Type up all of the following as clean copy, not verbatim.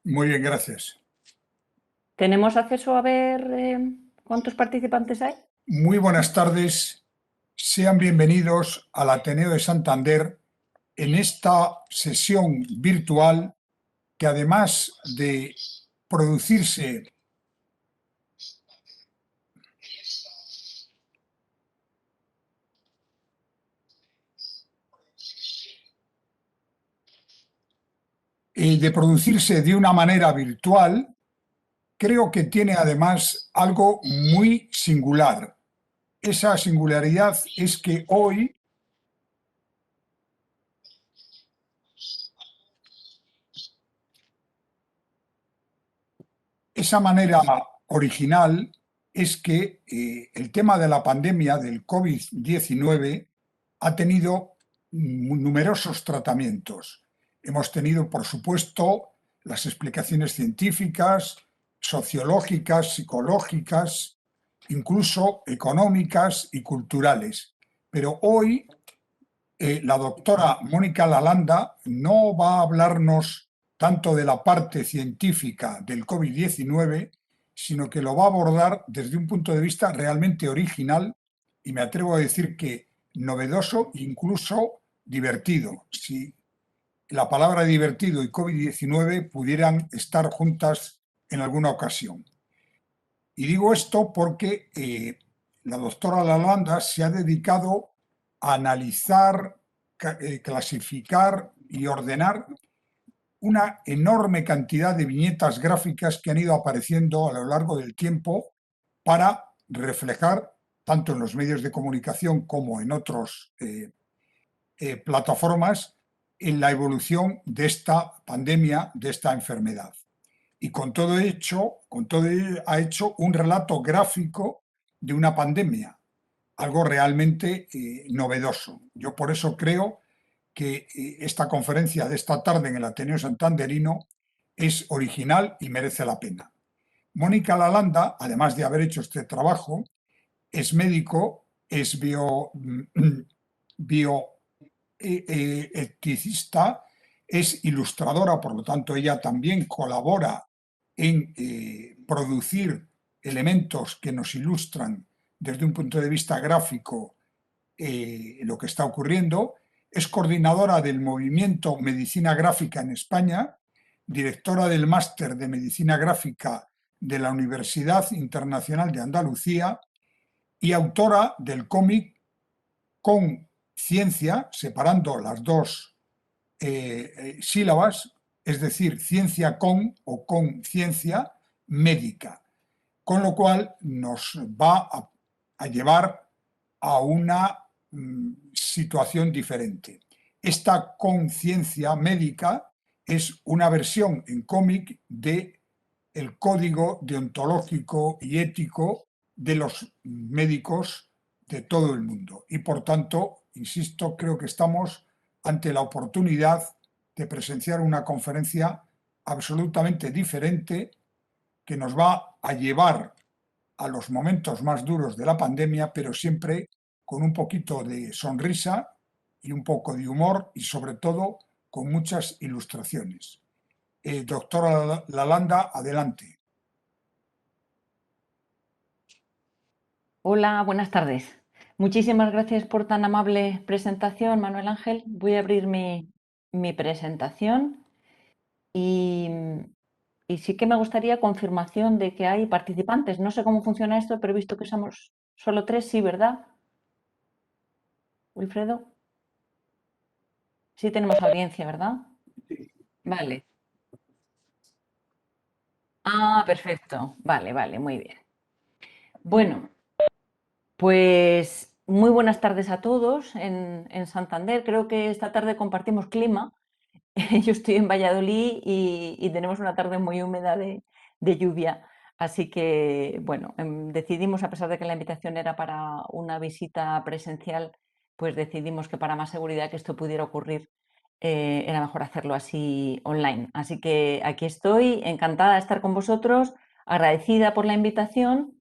Muy bien, gracias. ¿Tenemos acceso a ver cuántos participantes hay? Muy buenas tardes. Sean bienvenidos al Ateneo de Santander en esta sesión virtual que, además de producirse de una manera virtual, creo que tiene además algo muy singular. Esa singularidad es que hoy esa manera original es que el tema de la pandemia del COVID-19 ha tenido numerosos tratamientos. Hemos tenido, por supuesto, las explicaciones científicas, sociológicas, psicológicas, incluso económicas y culturales. Pero hoy la doctora Mónica Lalanda no va a hablarnos tanto de la parte científica del COVID-19, sino que lo va a abordar desde un punto de vista realmente original y me atrevo a decir que novedoso, incluso divertido. Si la palabra divertido y COVID-19 pudieran estar juntas en alguna ocasión. Y digo esto porque la doctora Lalanda se ha dedicado a analizar, clasificar y ordenar una enorme cantidad de viñetas gráficas que han ido apareciendo a lo largo del tiempo para reflejar, tanto en los medios de comunicación como en otras plataformas, en la evolución de esta pandemia, de esta enfermedad. Y con todo ello ha hecho un relato gráfico de una pandemia, algo realmente novedoso. Yo por eso creo que esta conferencia de esta tarde en el Ateneo Santanderino es original y merece la pena. Mónica Lalanda, además de haber hecho este trabajo, es médico, es bioeticista, es ilustradora, por lo tanto ella también colabora en producir elementos que nos ilustran desde un punto de vista gráfico lo que está ocurriendo. Es coordinadora del movimiento Medicina Gráfica en España, directora del Máster de Medicina Gráfica de la Universidad Internacional de Andalucía y autora del cómic Con Ciencia, separando las dos sílabas, es decir, ciencia con o conciencia médica, con lo cual nos va a llevar a una situación diferente. Esta conciencia médica es una versión en cómic de el código deontológico y ético de los médicos de todo el mundo. Y por tanto, insisto, creo que estamos ante la oportunidad de presenciar una conferencia absolutamente diferente que nos va a llevar a los momentos más duros de la pandemia, pero siempre con un poquito de sonrisa y un poco de humor y sobre todo con muchas ilustraciones. Doctora Lalanda, adelante. Hola, buenas tardes. Muchísimas gracias por tan amable presentación, Manuel Ángel. Voy a abrir mi presentación y, y sí que me gustaría confirmación de que hay participantes. No sé cómo funciona esto, pero he visto que somos solo 3, sí, ¿verdad? Wilfredo. Sí tenemos audiencia, ¿verdad? Vale. Ah, perfecto. Vale, vale, muy bien. Bueno, pues muy buenas tardes a todos en Santander. Creo que esta tarde compartimos clima. Yo estoy en Valladolid y tenemos una tarde muy húmeda de lluvia. Así que, bueno, decidimos, a pesar de que la invitación era para una visita presencial, pues decidimos que para más seguridad que esto pudiera ocurrir, era mejor hacerlo así online. Así que aquí estoy, encantada de estar con vosotros, agradecida por la invitación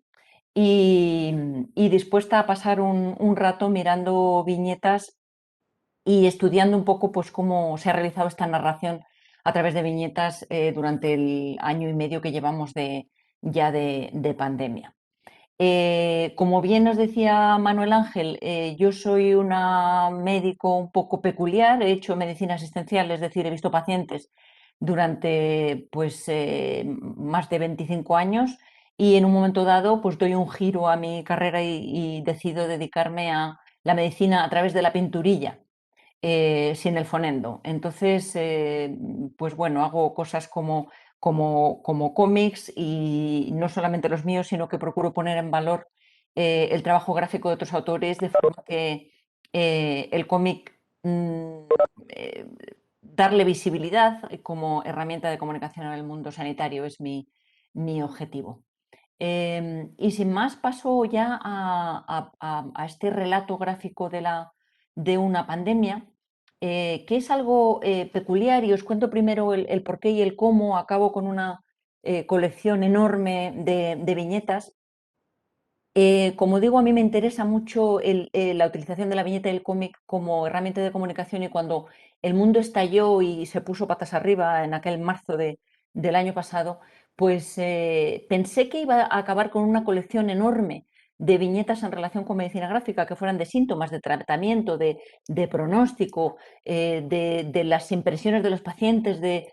y dispuesta a pasar un rato mirando viñetas y estudiando un poco pues, cómo se ha realizado esta narración a través de viñetas durante el año y medio que llevamos ya de pandemia. Como bien nos decía Manuel Ángel, yo soy una médico un poco peculiar, he hecho medicina asistencial, es decir, he visto pacientes durante pues, más de 25 años y en un momento dado pues doy un giro a mi carrera y decido dedicarme a la medicina a través de la pinturilla. Sin el fonendo. Entonces, pues bueno, hago cosas como cómics y no solamente los míos, sino que procuro poner en valor el trabajo gráfico de otros autores de forma que el cómic, eh, darle visibilidad como herramienta de comunicación en el mundo sanitario es mi objetivo. Y sin más paso ya a este relato gráfico de una pandemia, que es algo peculiar, y os cuento primero el porqué y el cómo. Acabo con una colección enorme de viñetas. Como digo, a mí me interesa mucho la utilización de la viñeta y el cómic como herramienta de comunicación, y cuando el mundo estalló y se puso patas arriba en aquel marzo del año pasado, pues pensé que iba a acabar con una colección enorme de viñetas en relación con medicina gráfica que fueran de síntomas, de tratamiento, de pronóstico, de las impresiones de los pacientes, de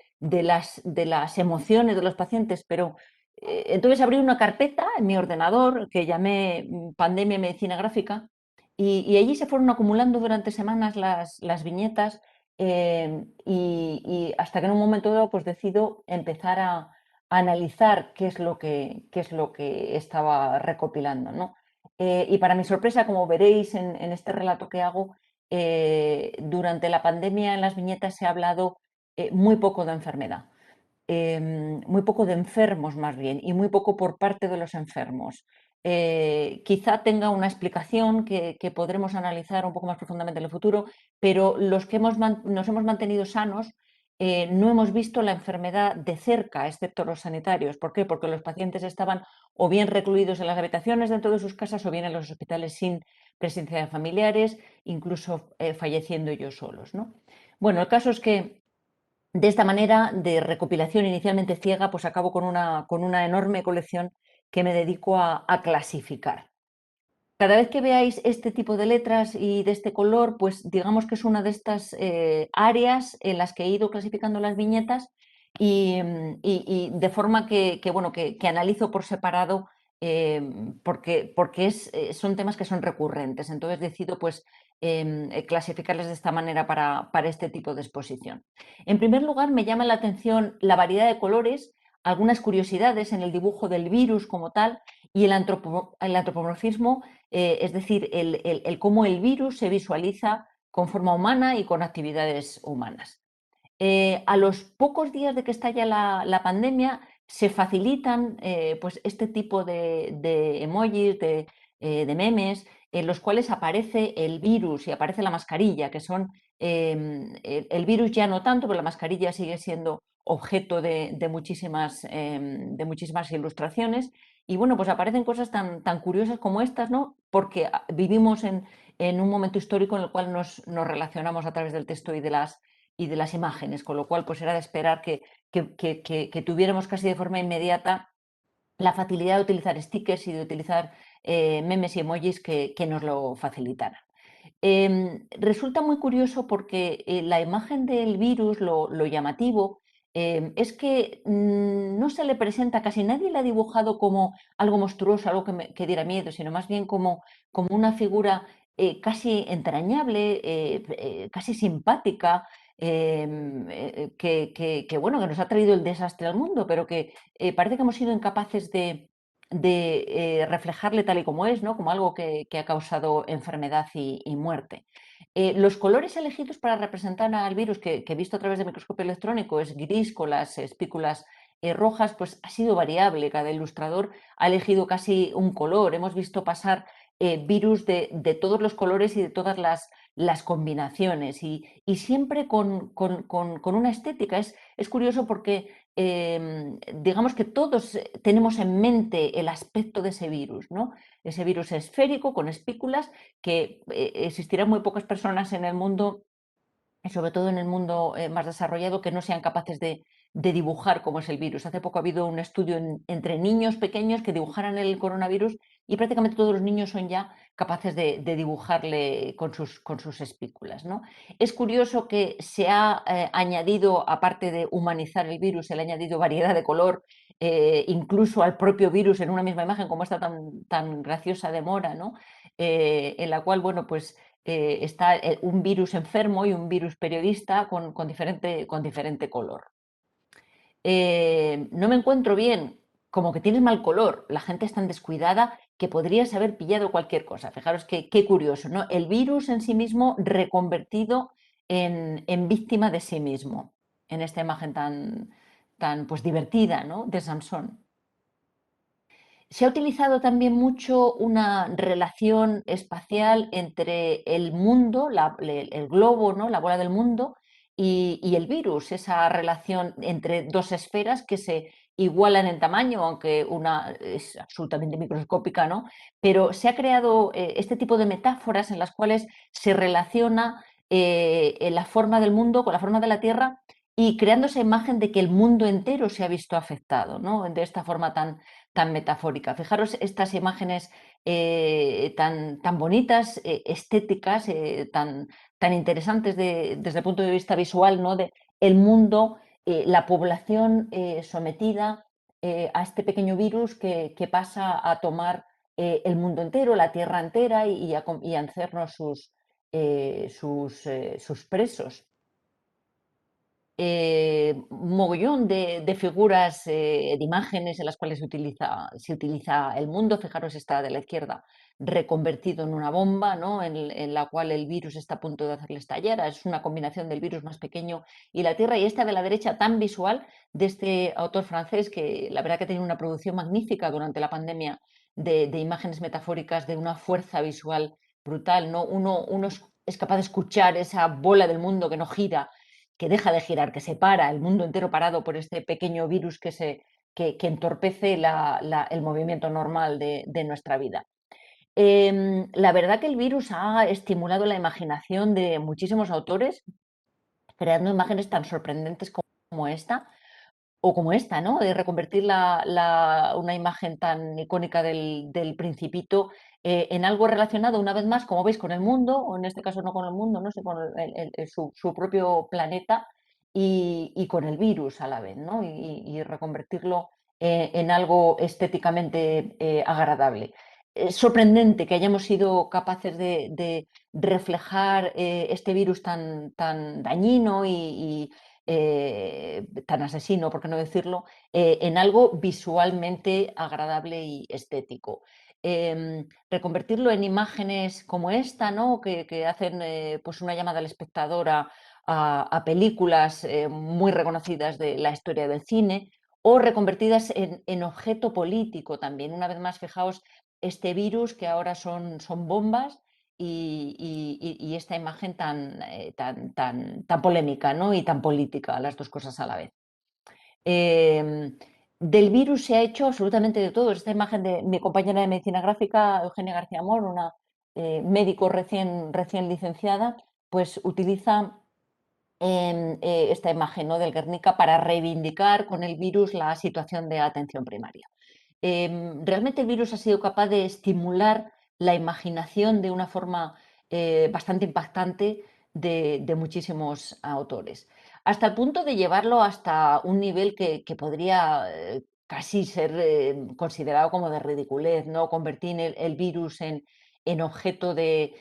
las emociones de los pacientes, pero entonces abrí una carpeta en mi ordenador que llamé Pandemia Medicina Gráfica, y allí se fueron acumulando durante semanas las viñetas, y hasta que en un momento dado pues decido empezar a analizar qué es lo que estaba recopilando, ¿no? Y para mi sorpresa, como veréis en este relato que hago, durante la pandemia en las viñetas se ha hablado muy poco de enfermedad. Muy poco de enfermos más bien, y muy poco por parte de los enfermos. Quizá tenga una explicación que podremos analizar un poco más profundamente en el futuro, pero los que nos hemos mantenido sanos no hemos visto la enfermedad de cerca, excepto los sanitarios. ¿Por qué? Porque los pacientes estaban o bien recluidos en las habitaciones dentro de sus casas o bien en los hospitales sin presencia de familiares, incluso falleciendo ellos solos, ¿no? Bueno, el caso es que de esta manera de recopilación inicialmente ciega, pues acabo con una enorme colección que me dedico a clasificar. Cada vez que veáis este tipo de letras y de este color, pues digamos que es una de estas áreas en las que he ido clasificando las viñetas, y de forma bueno, que analizo por separado, porque son temas que son recurrentes. Entonces decido pues clasificarles de esta manera para este tipo de exposición. En primer lugar, me llama la atención la variedad de colores, algunas curiosidades en el dibujo del virus como tal, y el antropomorfismo, es decir, el cómo el virus se visualiza con forma humana y con actividades humanas. A los pocos días de que estalla la pandemia, se facilitan pues este tipo de emojis, de memes, en los cuales aparece el virus y aparece la mascarilla, que son el virus ya no tanto, pero la mascarilla sigue siendo objeto de muchísimas ilustraciones. Y bueno, pues aparecen cosas tan curiosas como estas, ¿no? Porque vivimos en un momento histórico en el cual nos relacionamos a través del texto y de las imágenes, con lo cual pues era de esperar que tuviéramos casi de forma inmediata la facilidad de utilizar stickers y de utilizar memes y emojis que nos lo facilitaran. Resulta muy curioso porque la imagen del virus, lo llamativo, es que no se le presenta, casi nadie la ha dibujado como algo monstruoso, algo que diera miedo, sino más bien como una figura casi entrañable, casi simpática, bueno, que nos ha traído el desastre al mundo, pero que parece que hemos sido incapaces de reflejarle tal y como es, ¿no? Como algo que ha causado enfermedad y muerte. Los colores elegidos para representar al virus, que he visto a través del microscopio electrónico, es gris con las espículas rojas, pues ha sido variable. Cada ilustrador ha elegido casi un color. Hemos visto pasar virus de todos los colores y de todas las combinaciones, y siempre con una estética. Es curioso porque digamos que todos tenemos en mente el aspecto de ese virus, ¿no? Ese virus esférico con espículas que existirán muy pocas personas en el mundo sobre todo en el mundo más desarrollado, que no sean capaces de dibujar cómo es el virus. Hace poco ha habido un estudio entre niños pequeños que dibujaran el coronavirus y prácticamente todos los niños son ya capaces de dibujarle con sus espículas, ¿no? Es curioso que se ha añadido, aparte de humanizar el virus, se le ha añadido variedad de color, incluso al propio virus en una misma imagen, como esta tan graciosa de Mora, ¿no? En la cual, bueno, pues está un virus enfermo y un virus periodista con diferente color. No me encuentro bien, como que tienes mal color, la gente es tan descuidada que podrías haber pillado cualquier cosa. Fijaros qué curioso, ¿no? El virus en sí mismo reconvertido en víctima de sí mismo, en esta imagen tan pues divertida, ¿no? De Samson. Se ha utilizado también mucho una relación espacial entre el mundo, el globo, ¿no? La bola del mundo, y el virus, esa relación entre dos esferas que se igualan en tamaño, aunque una es absolutamente microscópica, ¿no? Pero se ha creado este tipo de metáforas en las cuales se relaciona la forma del mundo con la forma de la Tierra y creando esa imagen de que el mundo entero se ha visto afectado, ¿no? De esta forma tan metafórica. Fijaros estas imágenes tan bonitas, estéticas, tan interesantes desde el punto de vista visual, ¿no? De el mundo, la población sometida a este pequeño virus que pasa a tomar el mundo entero, la tierra entera y a hacernos sus presos. Un mogollón de figuras, de imágenes en las cuales se utiliza el mundo. Fijaros esta de la izquierda, reconvertido en una bomba, ¿no? En la cual el virus está a punto de hacerle estallar. Es una combinación del virus más pequeño y la Tierra. Y esta de la derecha tan visual de este autor francés que la verdad que tiene una producción magnífica durante la pandemia de imágenes metafóricas de una fuerza visual brutal, ¿no? Uno es capaz de escuchar esa bola del mundo que no gira, que deja de girar, que se para, el mundo entero parado por este pequeño virus que entorpece el movimiento normal de nuestra vida. La verdad que el virus ha estimulado la imaginación de muchísimos autores, creando imágenes tan sorprendentes como esta, o como esta, ¿no? De reconvertir una imagen tan icónica del Principito en algo relacionado, una vez más, como veis, con el mundo, o en este caso no con el mundo, no sé, con su propio planeta y con el virus a la vez, ¿no? Y reconvertirlo en algo estéticamente agradable. Es sorprendente que hayamos sido capaces de reflejar este virus tan dañino tan asesino, por qué no decirlo, en algo visualmente agradable y estético. Reconvertirlo en imágenes como esta, ¿no? que hacen pues una llamada al espectador a películas muy reconocidas de la historia del cine, o reconvertidas en objeto político también. Una vez más, fijaos, este virus que ahora son bombas y esta imagen tan polémica, ¿no? Y tan política, las dos cosas a la vez. Del virus se ha hecho absolutamente de todo. Esta imagen de mi compañera de medicina gráfica, Eugenia García Mor, una médico recién licenciada, pues utiliza esta imagen, ¿no? Del Guernica para reivindicar con el virus la situación de atención primaria. Realmente el virus ha sido capaz de estimular la imaginación de una forma bastante impactante de muchísimos autores, hasta el punto de llevarlo hasta un nivel que podría casi ser considerado como de ridiculez, ¿no? Convertir el virus en objeto de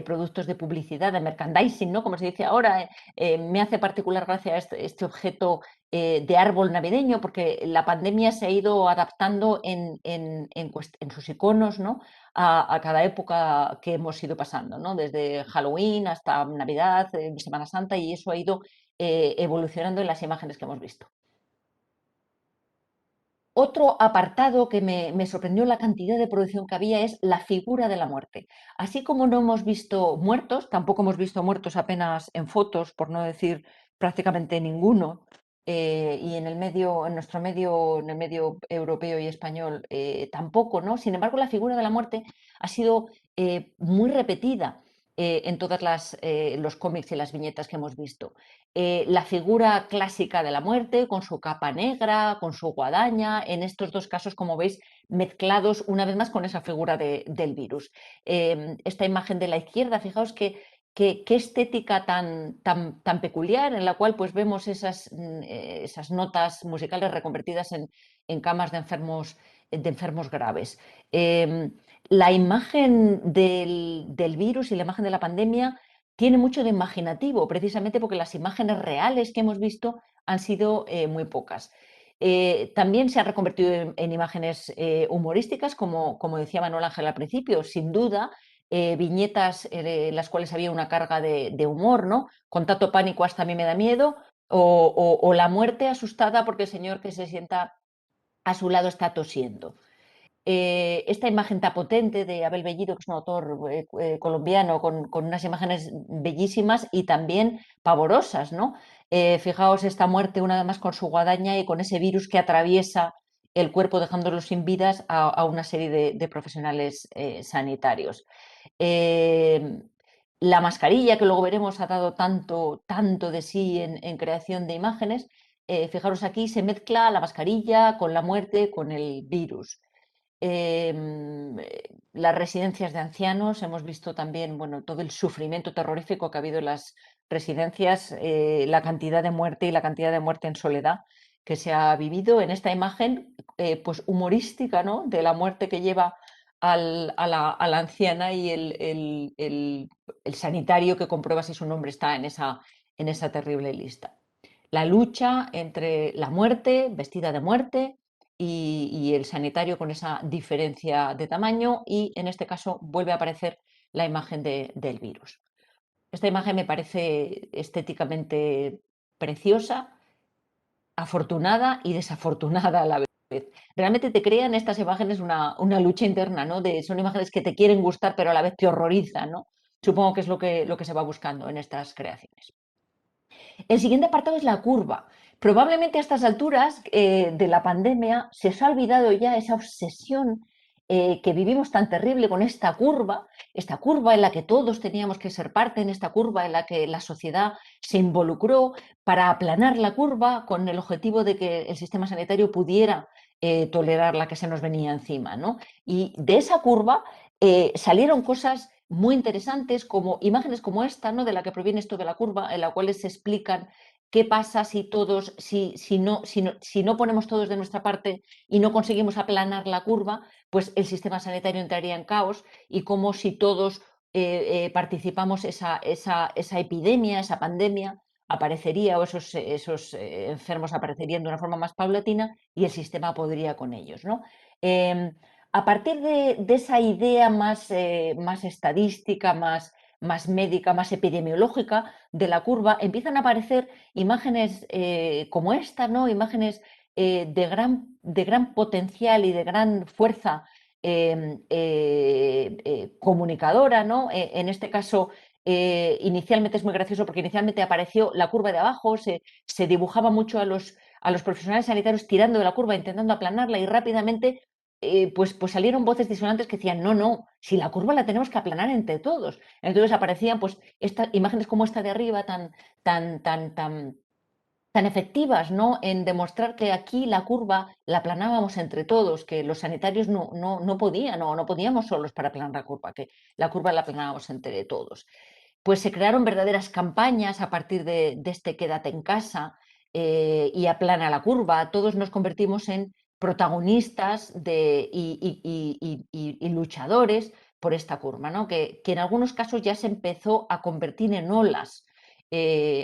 productos de publicidad, de merchandising, ¿no? Como se dice ahora. Me hace particular gracia este objeto de árbol navideño, porque la pandemia se ha ido adaptando en sus iconos, ¿no? a cada época que hemos ido pasando, ¿no? Desde Halloween hasta Navidad, Semana Santa, y eso ha ido evolucionando en las imágenes que hemos visto. Otro apartado que me sorprendió la cantidad de producción que había es la figura de la muerte. Así como no hemos visto muertos, tampoco hemos visto muertos apenas en fotos, por no decir prácticamente ninguno, y en nuestro medio, en el medio europeo y español, tampoco, ¿no? Sin embargo, la figura de la muerte ha sido muy repetida. en todos los cómics y las viñetas que hemos visto. La figura clásica de la muerte, con su capa negra, con su guadaña, en estos dos casos, como veis, mezclados una vez más con esa figura del virus. Esta imagen de la izquierda, fijaos qué estética tan peculiar, en la cual pues, vemos esas notas musicales reconvertidas en camas de enfermos graves. La imagen del virus y la imagen de la pandemia tiene mucho de imaginativo, precisamente porque las imágenes reales que hemos visto han sido muy pocas. También se han reconvertido en imágenes humorísticas, como decía Manuel Ángel al principio, sin duda, viñetas en las cuales había una carga de humor, ¿no? Con tanto pánico hasta a mí me da miedo, o la muerte asustada porque el señor que se sienta a su lado está tosiendo. Esta imagen tan potente de Abel Bellido, que es un autor colombiano, con unas imágenes bellísimas y también pavorosas, ¿no? Fijaos esta muerte una vez más con su guadaña y con ese virus que atraviesa el cuerpo dejándolo sin vidas a una serie de profesionales sanitarios. Eh, la mascarilla, que luego veremos, ha dado tanto de sí en creación de imágenes. Fijaros aquí, se mezcla la mascarilla con la muerte, con el virus. Las residencias de ancianos, hemos visto también bueno, todo el sufrimiento terrorífico que ha habido en las residencias, la cantidad de muerte y la cantidad de muerte en soledad que se ha vivido en esta imagen pues humorística, ¿no? De la muerte que lleva a la anciana y el sanitario que comprueba si su nombre está en esa terrible lista. La lucha entre la muerte, vestida de muerte, y el sanitario con esa diferencia de tamaño y en este caso vuelve a aparecer la imagen del virus. Esta imagen me parece estéticamente preciosa, afortunada y desafortunada a la vez. Realmente te crean estas imágenes una lucha interna, ¿no? Son imágenes que te quieren gustar pero a la vez te horrorizan, ¿no? Supongo que es lo que se va buscando en estas creaciones. El siguiente apartado es la curva. Probablemente a estas alturas de la pandemia se os ha olvidado ya esa obsesión que vivimos tan terrible con esta curva en la que todos teníamos que ser parte, en esta curva en la que la sociedad se involucró para aplanar la curva con el objetivo de que el sistema sanitario pudiera tolerar la que se nos venía encima, ¿no? Y de esa curva salieron cosas muy interesantes, como imágenes como esta, ¿no? De la que proviene esto de la curva, en la cual se explican qué pasa si todos, si no ponemos todos de nuestra parte y no conseguimos aplanar la curva, pues el sistema sanitario entraría en caos y como si todos participamos esa epidemia, esa pandemia aparecería o esos enfermos aparecerían de una forma más paulatina y el sistema podría con ellos, ¿no? A partir de esa idea más estadística, más médica, más epidemiológica de la curva, empiezan a aparecer imágenes como esta, ¿no? Imágenes de gran potencial y de gran fuerza comunicadora, ¿no? En este caso, inicialmente es muy gracioso porque inicialmente apareció la curva de abajo, se dibujaba mucho a los profesionales sanitarios tirando de la curva, intentando aplanarla y rápidamente pues salieron voces disonantes que decían, no, si la curva la tenemos que aplanar entre todos. Entonces aparecían pues estas imágenes como esta de arriba tan, tan, tan, tan efectivas, ¿no? En demostrar que aquí la curva la aplanábamos entre todos, que los sanitarios no podían, no podíamos solos para aplanar la curva, que la curva la aplanábamos entre todos. Pues se crearon verdaderas campañas a partir de este quédate en casa y aplana la curva. Todos nos convertimos en protagonistas y luchadores por esta curva, ¿no? Que en algunos casos ya se empezó a convertir en olas.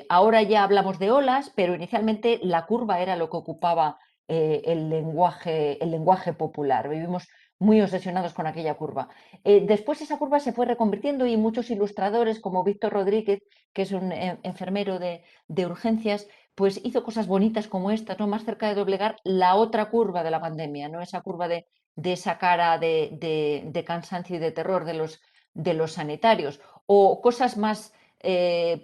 Ahora ya hablamos de olas, pero inicialmente la curva era lo que ocupaba el lenguaje popular. Vivimos muy obsesionados con aquella curva. Después esa curva se fue reconvirtiendo y muchos ilustradores como Víctor Rodríguez, que es un enfermero de urgencias, pues hizo cosas bonitas como esta, ¿no? Más cerca de doblegar la otra curva de la pandemia, ¿no? Esa curva de esa cara de cansancio y de terror de los sanitarios. O cosas más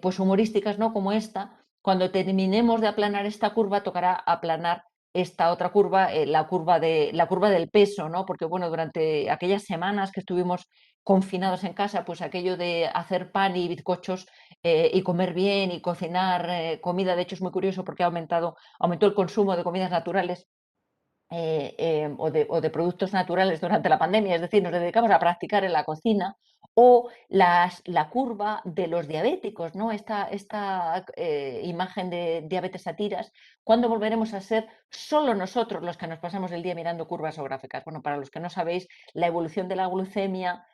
pues humorísticas, ¿no? Como esta. Cuando terminemos de aplanar esta curva, tocará aplanar esta otra curva, la curva del peso, ¿no? Porque bueno, durante aquellas semanas que estuvimos confinados en casa, pues aquello de hacer pan y bizcochos y comer bien y cocinar comida. De hecho, es muy curioso porque aumentó el consumo de comidas naturales o de productos naturales durante la pandemia, es decir, nos dedicamos a practicar en la cocina, o la curva de los diabéticos, ¿no? Esta imagen de diabetes a tiras, ¿cuándo volveremos a ser solo nosotros los que nos pasamos el día mirando curvas o gráficas? Bueno, para los que no sabéis, la evolución de la glucemia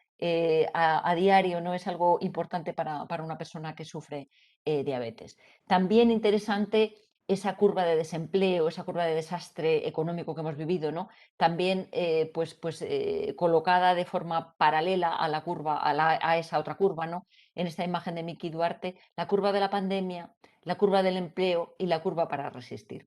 a diario no es algo importante para una persona que sufre diabetes. También interesante esa curva de desempleo, esa curva de desastre económico que hemos vivido, ¿no? También colocada de forma paralela a la curva, a esa otra curva, ¿no? En esta imagen de Miki Duarte, la curva de la pandemia, la curva del empleo y la curva para resistir.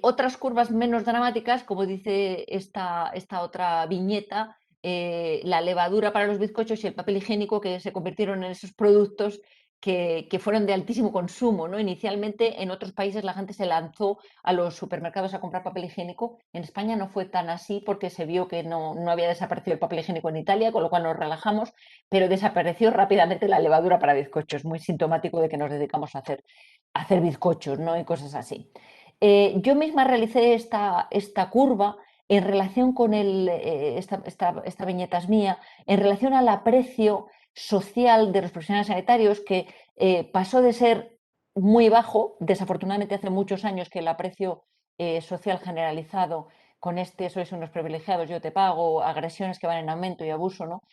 Otras curvas menos dramáticas, como dice esta otra viñeta, la levadura para los bizcochos y el papel higiénico, que se convirtieron en esos productos que fueron de altísimo consumo, ¿no? Inicialmente en otros países la gente se lanzó a los supermercados a comprar papel higiénico. En España no fue tan así porque se vio que no había desaparecido el papel higiénico en Italia, con lo cual nos relajamos, pero desapareció rápidamente la levadura para bizcochos, muy sintomático de que nos dedicamos a hacer bizcochos, ¿no? Y cosas así. Yo misma realicé esta curva en relación con esta viñeta es mía, en relación al aprecio social de los profesionales sanitarios, que pasó de ser muy bajo, desafortunadamente hace muchos años que el aprecio social generalizado con sois unos privilegiados, yo te pago, agresiones que van en aumento y abuso, ¿no?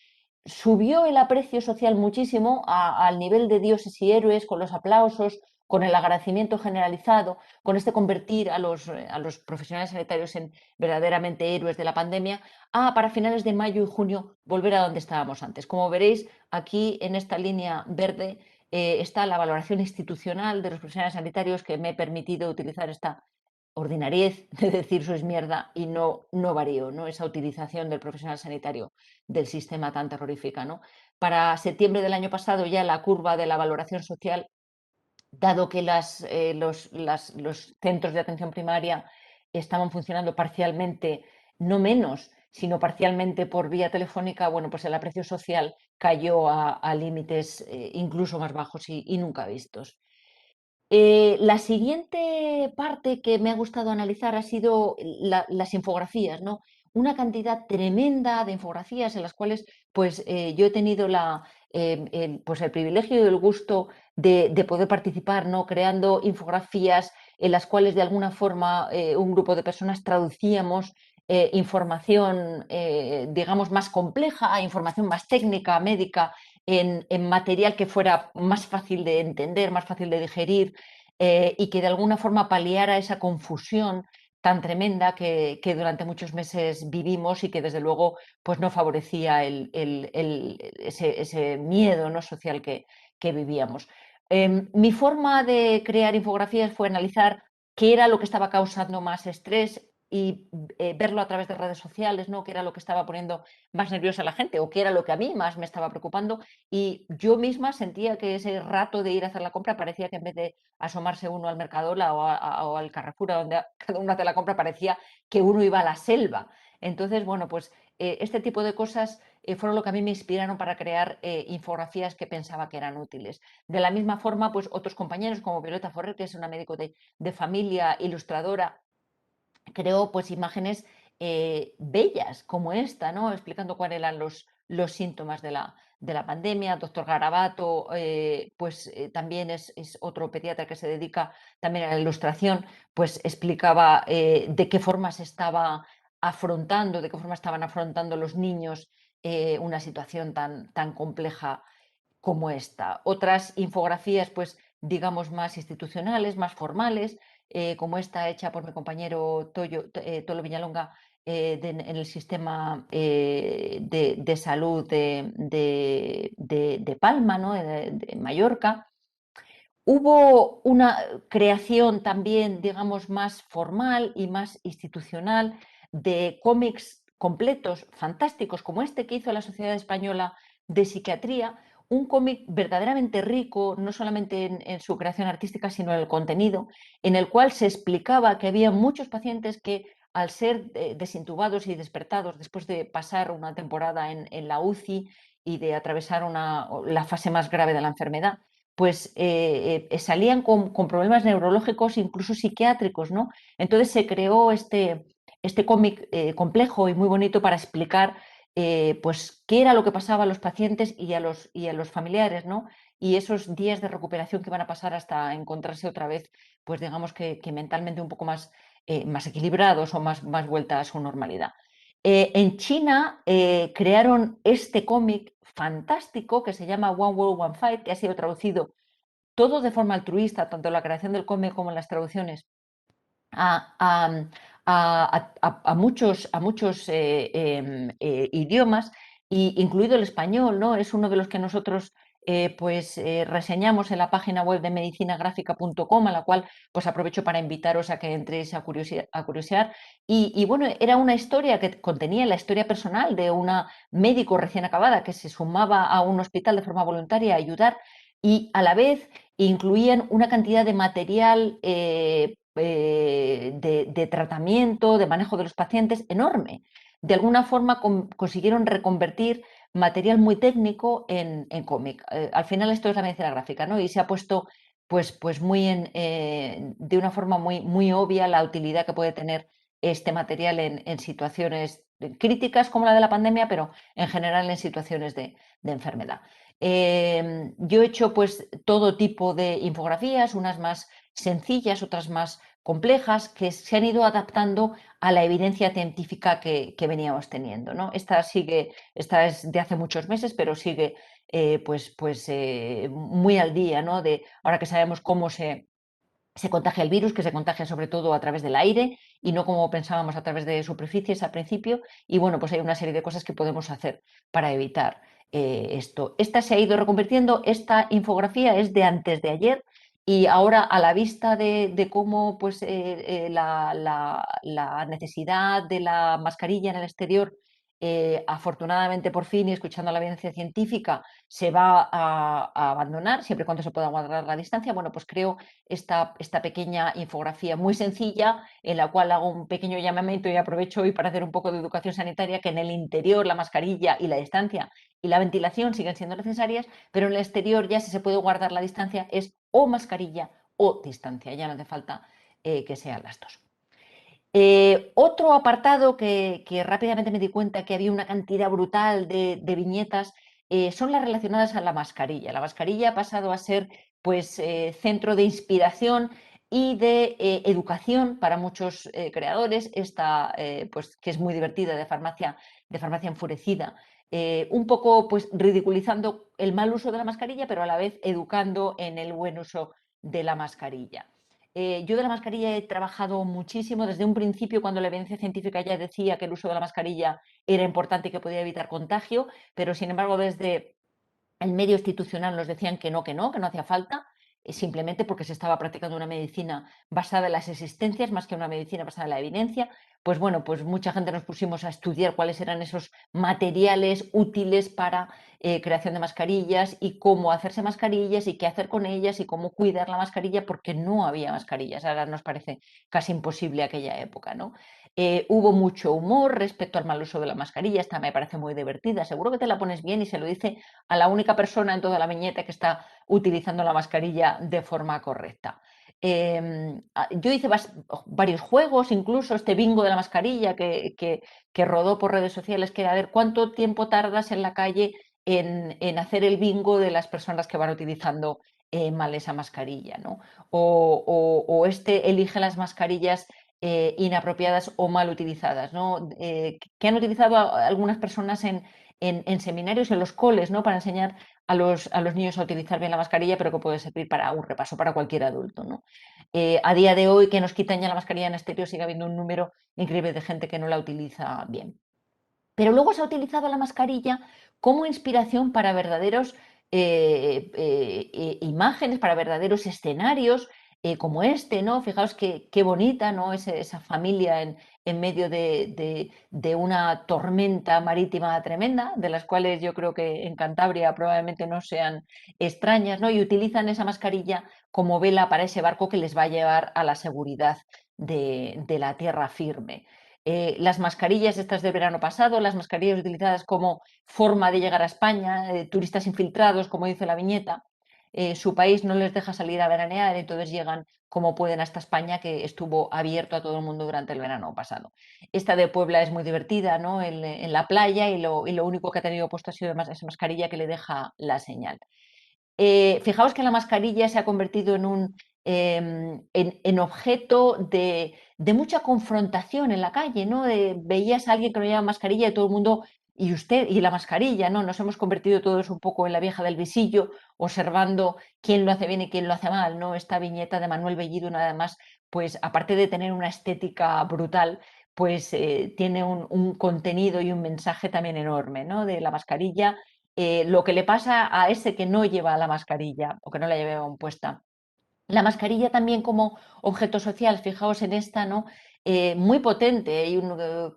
Subió el aprecio social muchísimo al nivel de dioses y héroes, con los aplausos, con el agradecimiento generalizado, con convertir a los profesionales sanitarios en verdaderamente héroes de la pandemia, para finales de mayo y junio volver a donde estábamos antes. Como veréis, aquí en esta línea verde está la valoración institucional de los profesionales sanitarios, que me he permitido utilizar esta ordinariez de decir sois mierda y no varío, ¿no? Esa utilización del profesional sanitario del sistema tan terrorífica, ¿no? Para septiembre del año pasado ya la curva de la valoración social, dado que los centros de atención primaria estaban funcionando parcialmente, no menos, sino parcialmente por vía telefónica, bueno, pues el aprecio social cayó a límites incluso más bajos y nunca vistos. La siguiente parte que me ha gustado analizar ha sido las infografías, ¿no? Una cantidad tremenda de infografías en las cuales pues, yo he tenido pues el privilegio y el gusto de poder participar, ¿no? Creando infografías en las cuales de alguna forma un grupo de personas traducíamos información, digamos, más compleja, información más técnica, médica, en material que fuera más fácil de entender, más fácil de digerir, y que de alguna forma paliara esa confusión tan tremenda que durante muchos meses vivimos y que desde luego pues no favorecía ese miedo, ¿no?, social que vivíamos. Mi forma de crear infografías fue analizar qué era lo que estaba causando más estrés y verlo a través de redes sociales, ¿no?, qué era lo que estaba poniendo más nerviosa a la gente o qué era lo que a mí más me estaba preocupando, y yo misma sentía que ese rato de ir a hacer la compra parecía que, en vez de asomarse uno al Mercadona o al Carrefour, donde cada uno hace la compra, parecía que uno iba a la selva. Entonces, bueno, pues este tipo de cosas fueron lo que a mí me inspiraron para crear infografías que pensaba que eran útiles. De la misma forma, pues otros compañeros, como Violeta Forrer, que es una médico de familia, ilustradora, creó pues imágenes bellas como esta, ¿no?, explicando cuáles eran los síntomas de la pandemia. Doctor Garabato, pues también es otro pediatra que se dedica también a la ilustración, pues explicaba de qué forma de qué forma estaban afrontando los niños una situación tan compleja como esta. Otras infografías, pues digamos, más institucionales, más formales, como esta hecha por mi compañero Tolo Villalonga, en el sistema de salud de Palma, ¿no?, de Mallorca. Hubo una creación también, digamos, más formal y más institucional de cómics completos, fantásticos, como este que hizo la Sociedad Española de Psiquiatría, un cómic verdaderamente rico, no solamente en su creación artística, sino en el contenido, en el cual se explicaba que había muchos pacientes que al ser desintubados y despertados después de pasar una temporada en la UCI y de atravesar la fase más grave de la enfermedad, pues salían con problemas neurológicos, incluso psiquiátricos, ¿no? Entonces se creó este cómic complejo y muy bonito para explicar pues qué era lo que pasaba a los pacientes y a los familiares, ¿no? Y esos días de recuperación que van a pasar hasta encontrarse otra vez, pues digamos que mentalmente un poco más equilibrados o más vuelta a su normalidad. En China crearon este cómic fantástico que se llama One World, One Fight, que ha sido traducido todo de forma altruista, tanto en la creación del cómic como en las traducciones, a, a muchos idiomas, incluido el español, ¿no? Es uno de los que nosotros reseñamos en la página web de medicinagráfica.com, a la cual pues aprovecho para invitaros a que entréis a curiosear. Y bueno, era una historia que contenía la historia personal de una médico recién acabada que se sumaba a un hospital de forma voluntaria a ayudar, y a la vez incluían una cantidad de material de tratamiento, de manejo de los pacientes enorme. De alguna forma consiguieron reconvertir material muy técnico en cómic. Al final esto es la medicina gráfica, ¿no? Y se ha puesto pues muy de una forma muy obvia la utilidad que puede tener este material en situaciones críticas como la de la pandemia, pero en general en situaciones de enfermedad. Yo he hecho pues todo tipo de infografías, unas más sencillas, otras más complejas, que se han ido adaptando a la evidencia científica que veníamos teniendo, ¿no? Esta es de hace muchos meses, pero sigue muy al día, ¿no? Ahora que sabemos cómo se contagia el virus, que se contagia sobre todo a través del aire y no como pensábamos a través de superficies al principio. Y bueno, pues hay una serie de cosas que podemos hacer para evitar esto. Esta se ha ido reconvirtiendo, esta infografía es de antes de ayer, y ahora a la vista de cómo pues, la necesidad de la mascarilla en el exterior, afortunadamente por fin y escuchando la evidencia científica, se va a abandonar siempre y cuando se pueda guardar la distancia. Bueno, pues creo esta pequeña infografía muy sencilla en la cual hago un pequeño llamamiento y aprovecho hoy para hacer un poco de educación sanitaria, que en el interior la mascarilla y la distancia y la ventilación siguen siendo necesarias, pero en el exterior ya si se puede guardar la distancia es o mascarilla o distancia, ya no hace falta que sean las dos. Otro apartado que rápidamente me di cuenta que había una cantidad brutal de viñetas son las relacionadas a la mascarilla. La mascarilla ha pasado a ser pues, centro de inspiración y de educación para muchos creadores, pues, que es muy divertida, de farmacia enfurecida, un poco pues, ridiculizando el mal uso de la mascarilla, pero a la vez educando en el buen uso de la mascarilla. Yo de la mascarilla he trabajado muchísimo desde un principio, cuando la evidencia científica ya decía que el uso de la mascarilla era importante y que podía evitar contagio, pero sin embargo desde el medio institucional nos decían que no hacía falta, simplemente porque se estaba practicando una medicina basada en las existencias más que una medicina basada en la evidencia. Pues bueno, pues mucha gente nos pusimos a estudiar cuáles eran esos materiales útiles para creación de mascarillas y cómo hacerse mascarillas y qué hacer con ellas y cómo cuidar la mascarilla, porque no había mascarillas. Ahora nos parece casi imposible aquella época, ¿no? Hubo mucho humor respecto al mal uso de la mascarilla. Esta me parece muy divertida. Seguro que te la pones bien y se lo dice a la única persona en toda la viñeta que está utilizando la mascarilla de forma correcta. Yo hice varios juegos, incluso este bingo de la mascarilla que rodó por redes sociales, que era a ver cuánto tiempo tardas en la calle en hacer el bingo de las personas que van utilizando mal esa mascarilla, ¿no? O este elige las mascarillas inapropiadas o mal utilizadas, ¿no? Que han utilizado algunas personas en seminarios, en los coles, ¿no? Para enseñar a los niños a utilizar bien la mascarilla, pero que puede servir para un repaso para cualquier adulto, ¿no? A día de hoy, que nos quitan ya la mascarilla en exterior, sigue habiendo un número increíble de gente que no la utiliza bien. Pero luego se ha utilizado la mascarilla como inspiración para verdaderos imágenes, para verdaderos escenarios como este, ¿no? Fijaos qué bonita, ¿no? Esa familia en medio de una tormenta marítima tremenda, de las cuales yo creo que en Cantabria probablemente no sean extrañas, ¿no? Y utilizan esa mascarilla como vela para ese barco que les va a llevar a la seguridad de la tierra firme. Las mascarillas estas del verano pasado, las mascarillas utilizadas como forma de llegar a España, turistas infiltrados, como dice la viñeta, su país no les deja salir a veranear, entonces llegan como pueden hasta España, que estuvo abierto a todo el mundo durante el verano pasado. Esta de Puebla es muy divertida, ¿no? En la playa, y lo único que ha tenido puesto ha sido esa mascarilla que le deja la señal. Fijaos que la mascarilla se ha convertido en objeto de mucha confrontación en la calle, ¿no? Veías a alguien que no llevaba mascarilla y todo el mundo, y usted, y la mascarilla, ¿no? Nos hemos convertido todos un poco en la vieja del visillo, observando quién lo hace bien y quién lo hace mal, ¿no? Esta viñeta de Manuel Bellido, nada más, pues aparte de tener una estética brutal, pues tiene un contenido y un mensaje también enorme, ¿no? De la mascarilla, lo que le pasa a ese que no lleva la mascarilla o que no la lleva puesta. La mascarilla también como objeto social, fijaos en esta, ¿no? Muy potente. Hay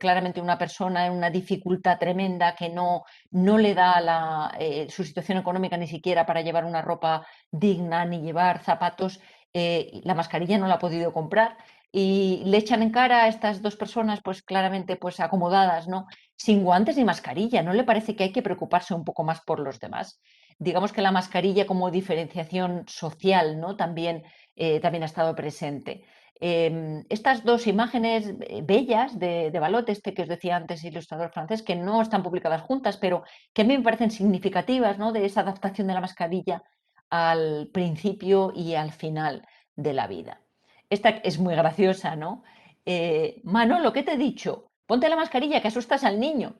claramente una persona en una dificultad tremenda que no le da su situación económica ni siquiera para llevar una ropa digna ni llevar zapatos. La mascarilla no la ha podido comprar y le echan en cara a estas dos personas, pues claramente pues acomodadas, ¿no? Sin guantes ni mascarilla. ¿No le parece que hay que preocuparse un poco más por los demás? Digamos que la mascarilla como diferenciación social, ¿no? También ha estado presente. Estas dos imágenes bellas de Balot, este que os decía antes, ilustrador francés, que no están publicadas juntas, pero que a mí me parecen significativas, ¿no? De esa adaptación de la mascarilla al principio y al final de la vida. Esta es muy graciosa, ¿no? Manolo, ¿qué te he dicho? Ponte la mascarilla que asustas al niño.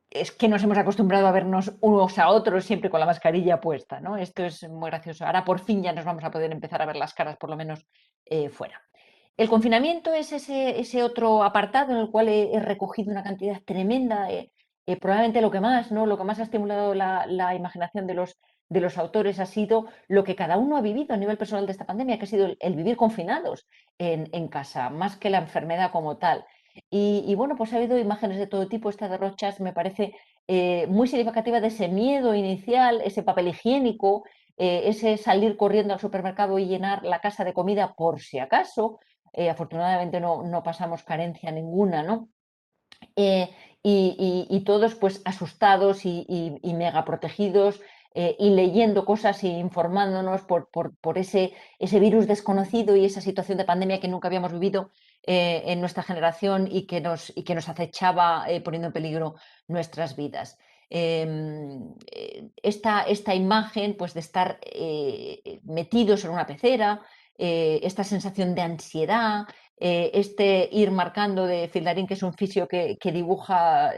Es que nos hemos acostumbrado a vernos unos a otros siempre con la mascarilla puesta, ¿no? Esto es muy gracioso. Ahora por fin ya nos vamos a poder empezar a ver las caras, por lo menos fuera. El confinamiento es ese otro apartado en el cual he recogido una cantidad tremenda, probablemente lo que más, ¿no? Lo que más ha estimulado la imaginación de los autores ha sido lo que cada uno ha vivido a nivel personal de esta pandemia, que ha sido el vivir confinados en casa, más que la enfermedad como tal. Y bueno, pues ha habido imágenes de todo tipo. Esta de Rochas me parece muy significativa de ese miedo inicial, ese papel higiénico, ese salir corriendo al supermercado y llenar la casa de comida por si acaso. Afortunadamente no pasamos carencia ninguna, ¿no? Eh, y todos pues asustados y mega protegidos, y leyendo cosas y informándonos por ese virus desconocido y esa situación de pandemia que nunca habíamos vivido en nuestra generación y que nos acechaba, poniendo en peligro nuestras vidas. Esta imagen pues de estar metidos en una pecera, esta sensación de ansiedad, ir marcando de Fildarín, que es un fisio que dibuja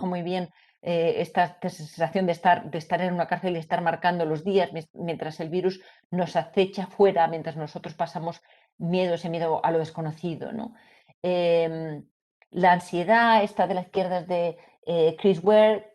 muy bien esta sensación de estar en una cárcel y estar marcando los días mientras el virus nos acecha fuera, mientras nosotros pasamos miedo, ese miedo a lo desconocido, ¿no? La ansiedad, esta de la izquierda es de Chris Ware,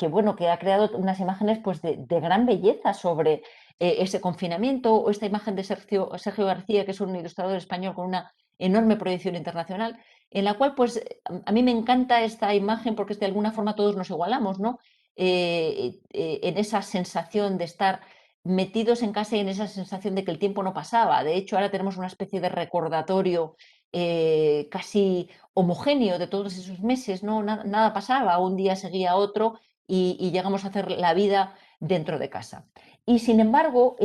bueno, que ha creado unas imágenes pues, de gran belleza sobre ese confinamiento, o esta imagen de Sergio García, que es un ilustrador español con una enorme proyección internacional, en la cual pues a mí me encanta esta imagen porque de alguna forma todos nos igualamos, ¿no? En esa sensación de estar metidos en casa y en esa sensación de que el tiempo no pasaba. De hecho, ahora tenemos una especie de recordatorio casi homogéneo de todos esos meses, ¿no? Nada pasaba, un día seguía otro y llegamos a hacer la vida dentro de casa. Y sin embargo,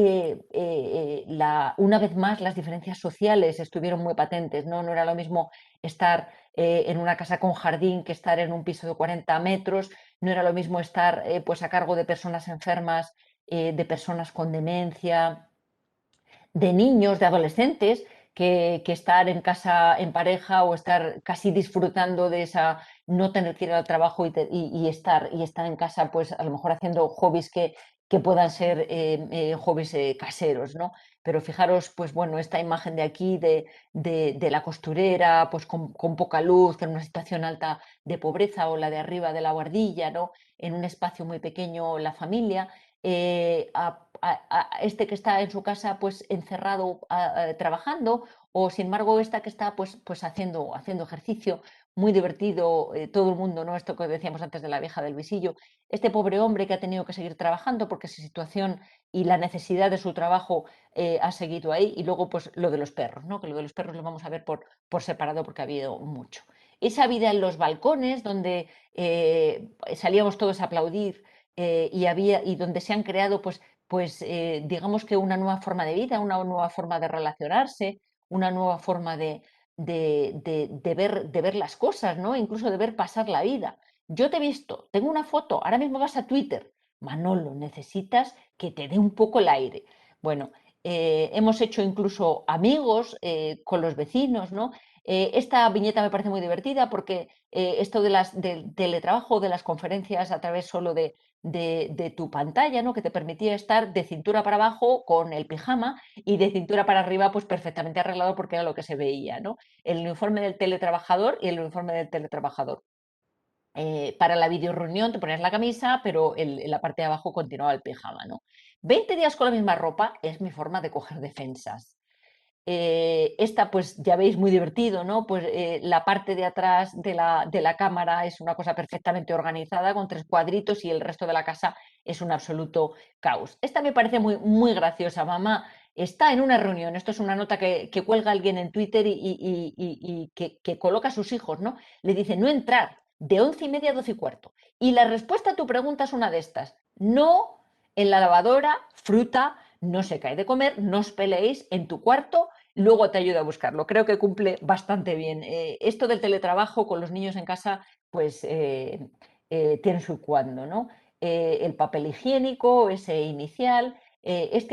una vez más las diferencias sociales estuvieron muy patentes, ¿no? No era lo mismo estar en una casa con jardín que estar en un piso de 40 metros, no era lo mismo estar pues a cargo de personas enfermas, de personas con demencia, de niños, de adolescentes, que estar en casa en pareja o estar casi disfrutando de esa, no tener que ir al trabajo y estar en casa, pues a lo mejor haciendo hobbies que puedan ser hobbies caseros, ¿no? Pero fijaros, pues bueno, esta imagen de aquí de la costurera, pues con poca luz, en una situación alta de pobreza, o la de arriba de la guardilla, ¿no? En un espacio muy pequeño, la familia. A este que está en su casa pues encerrado trabajando, o sin embargo esta que está pues haciendo ejercicio, muy divertido, todo el mundo, ¿no? Esto que decíamos antes de la vieja del visillo, este pobre hombre que ha tenido que seguir trabajando porque su situación y la necesidad de su trabajo ha seguido ahí. Y luego pues lo de los perros, ¿no? Que lo de los perros lo vamos a ver por separado porque ha habido mucho. esa vida en los balcones donde salíamos todos a aplaudir y donde se han creado digamos que una nueva forma de vida, una nueva forma de relacionarse, una nueva forma de ver las cosas, ¿no? Incluso de ver pasar la vida. Yo te he visto, tengo una foto, ahora mismo vas a Twitter. Manolo, necesitas que te dé un poco el aire. Bueno, hemos hecho incluso amigos con los vecinos, ¿no? Esta viñeta me parece muy divertida porque esto del teletrabajo, de las conferencias a través solo de tu pantalla, ¿no? Que te permitía estar de cintura para abajo con el pijama y de cintura para arriba pues perfectamente arreglado porque era lo que se veía, ¿no? El uniforme del teletrabajador y el uniforme del teletrabajador. Para la videoreunión te ponías la camisa, pero en la parte de abajo continuaba el pijama, ¿no? 20 días con la misma ropa es mi forma de coger defensas. Esta, pues ya veis, muy divertido, ¿no? Pues la parte de atrás de la cámara es una cosa perfectamente organizada con 3 cuadritos y el resto de la casa es un absoluto caos. Esta me parece muy, muy graciosa. Mamá está en una reunión, esto es una nota que cuelga alguien en Twitter y que coloca a sus hijos, ¿no? Le dice, no entrar, de 11:30 a 12:15. Y la respuesta a tu pregunta es una de estas, no en la lavadora, fruta, no se cae de comer, no os peleéis en tu cuarto, luego te ayudo a buscarlo. Creo que cumple bastante bien. Esto del teletrabajo con los niños en casa, pues tiene su cuando, ¿no? El papel higiénico, ese inicial,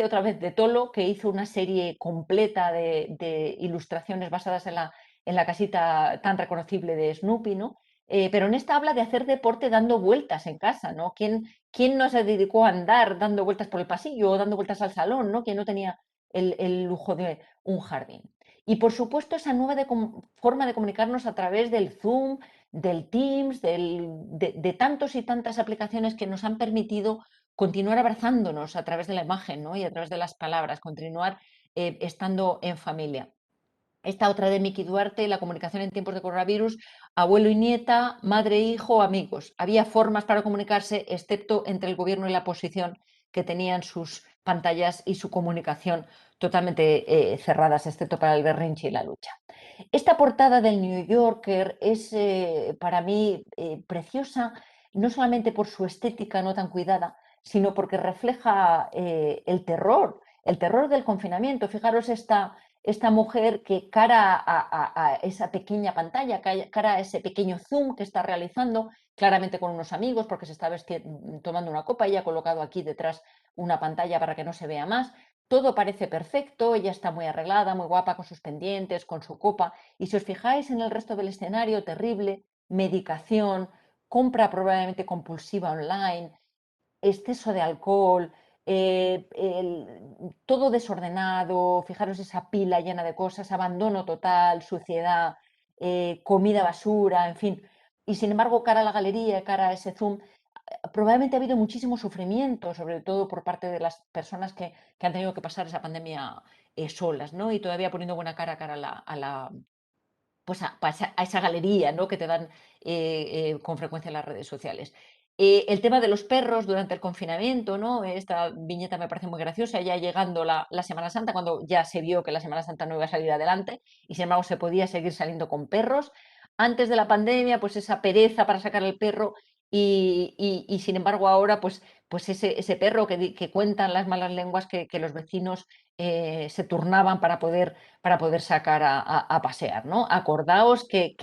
otra vez de Tolo, que hizo una serie completa de ilustraciones basadas en la casita tan reconocible de Snoopy, ¿no? Pero en esta habla de hacer deporte dando vueltas en casa, ¿no? ¿Quién no se dedicó a andar dando vueltas por el pasillo o dando vueltas al salón, ¿no? ¿Quién no tenía el lujo de un jardín? Y por supuesto esa nueva forma de comunicarnos a través del Zoom, del Teams, de tantos y tantas aplicaciones que nos han permitido continuar abrazándonos a través de la imagen, ¿no? Y a través de las palabras, continuar estando en familia. Esta otra de Miki Duarte, la comunicación en tiempos de coronavirus, abuelo y nieta, madre e hijo, amigos. Había formas para comunicarse, excepto entre el gobierno y la oposición, que tenían sus pantallas y su comunicación totalmente cerradas, excepto para el berrinche y la lucha. Esta portada del New Yorker es para mí preciosa, no solamente por su estética no tan cuidada, sino porque refleja el terror del confinamiento. Fijaros esta mujer que cara a esa pequeña pantalla, cara a ese pequeño zoom que está realizando, claramente con unos amigos porque se está tomando una copa, ella ha colocado aquí detrás una pantalla para que no se vea más. Todo parece perfecto, ella está muy arreglada, muy guapa con sus pendientes, con su copa. Y si os fijáis en el resto del escenario, terrible, medicación, compra probablemente compulsiva online, exceso de alcohol, todo desordenado, fijaros esa pila llena de cosas, abandono total, suciedad, comida basura, en fin. Y sin embargo, cara a la galería, cara a ese Zoom, probablemente ha habido muchísimo sufrimiento, sobre todo por parte de las personas que han tenido que pasar esa pandemia solas, ¿no? Y todavía poniendo buena cara pues a esa galería, ¿no? Que te dan con frecuencia en las redes sociales. El tema de los perros durante el confinamiento, ¿no? Esta viñeta me parece muy graciosa, ya llegando la Semana Santa, cuando ya se vio que la Semana Santa no iba a salir adelante y sin embargo se podía seguir saliendo con perros. Antes de la pandemia, pues esa pereza para sacar el perro y sin embargo ahora, pues ese perro que cuentan las malas lenguas que los vecinos se turnaban para poder sacar a pasear, ¿no? Acordaos que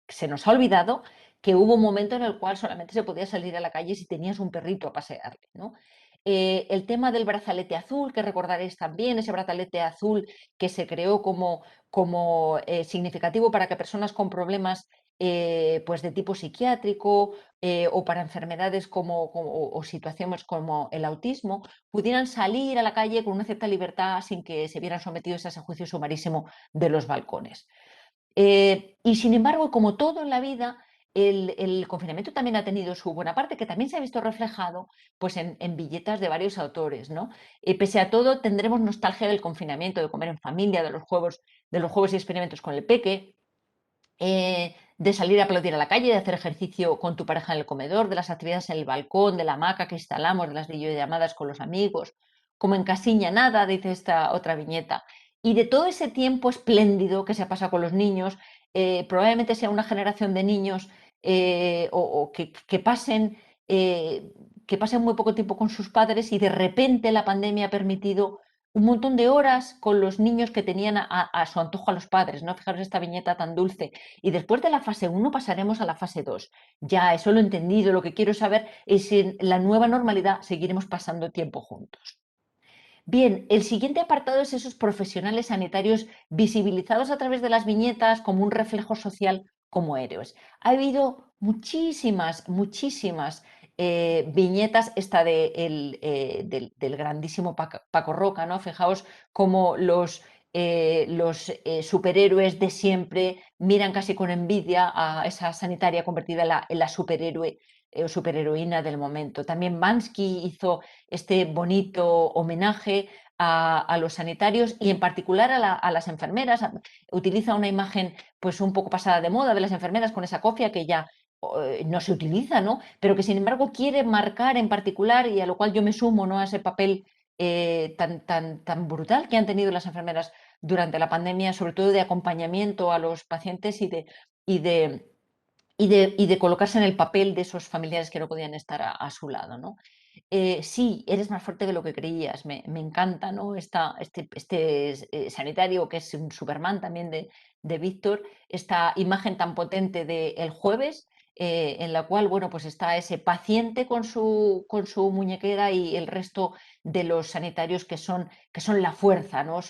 se nos ha olvidado que hubo un momento en el cual solamente se podía salir a la calle si tenías un perrito a pasearle, ¿no? El tema del brazalete azul, que recordaréis también, ese brazalete azul que se creó como significativo para que personas con problemas pues de tipo psiquiátrico o para enfermedades o situaciones como el autismo, pudieran salir a la calle con una cierta libertad sin que se vieran sometidos a ese juicio sumarísimo de los balcones. Y sin embargo, como todo en la vida, el confinamiento también ha tenido su buena parte, que también se ha visto reflejado pues, en billetas de varios autores, ¿no? Pese a todo, tendremos nostalgia del confinamiento, de comer en familia, de los juegos y experimentos con el peque, de salir a aplaudir a la calle, de hacer ejercicio con tu pareja en el comedor, de las actividades en el balcón, de la hamaca que instalamos, de las videollamadas con los amigos, como en Casiña nada, dice esta otra viñeta, y de todo ese tiempo espléndido que se pasa con los niños, probablemente sea una generación de niños o que pasen muy poco tiempo con sus padres y de repente la pandemia ha permitido un montón de horas con los niños que tenían a su antojo a los padres, ¿no? Fijaros esta viñeta tan dulce. Y después de la fase 1 pasaremos a la fase 2. Ya, eso lo he entendido, lo que quiero saber es si en la nueva normalidad seguiremos pasando tiempo juntos. Bien, el siguiente apartado es esos profesionales sanitarios visibilizados a través de las viñetas como un reflejo social, como héroes. Ha habido muchísimas viñetas, esta del grandísimo Paco Roca, ¿no? Fijaos cómo los superhéroes de siempre miran casi con envidia a esa sanitaria convertida en la superhéroe o superheroína del momento. También Bansky hizo este bonito homenaje a los sanitarios y en particular a las enfermeras. Utiliza una imagen pues un poco pasada de moda de las enfermeras con esa cofia que ya no se utiliza, ¿no? Pero que sin embargo quiere marcar en particular y a lo cual yo me sumo, ¿no? A ese papel tan brutal que han tenido las enfermeras durante la pandemia, sobre todo de acompañamiento a los pacientes y de y de colocarse en el papel de esos familiares que no podían estar a su lado, ¿no? Sí, eres más fuerte de lo que creías, me encanta, ¿no? Este sanitario que es un Superman también de Víctor, esta imagen tan potente de el jueves, en la cual, bueno, pues está ese paciente con su muñequera y el resto de los sanitarios que son la fuerza, ¿no?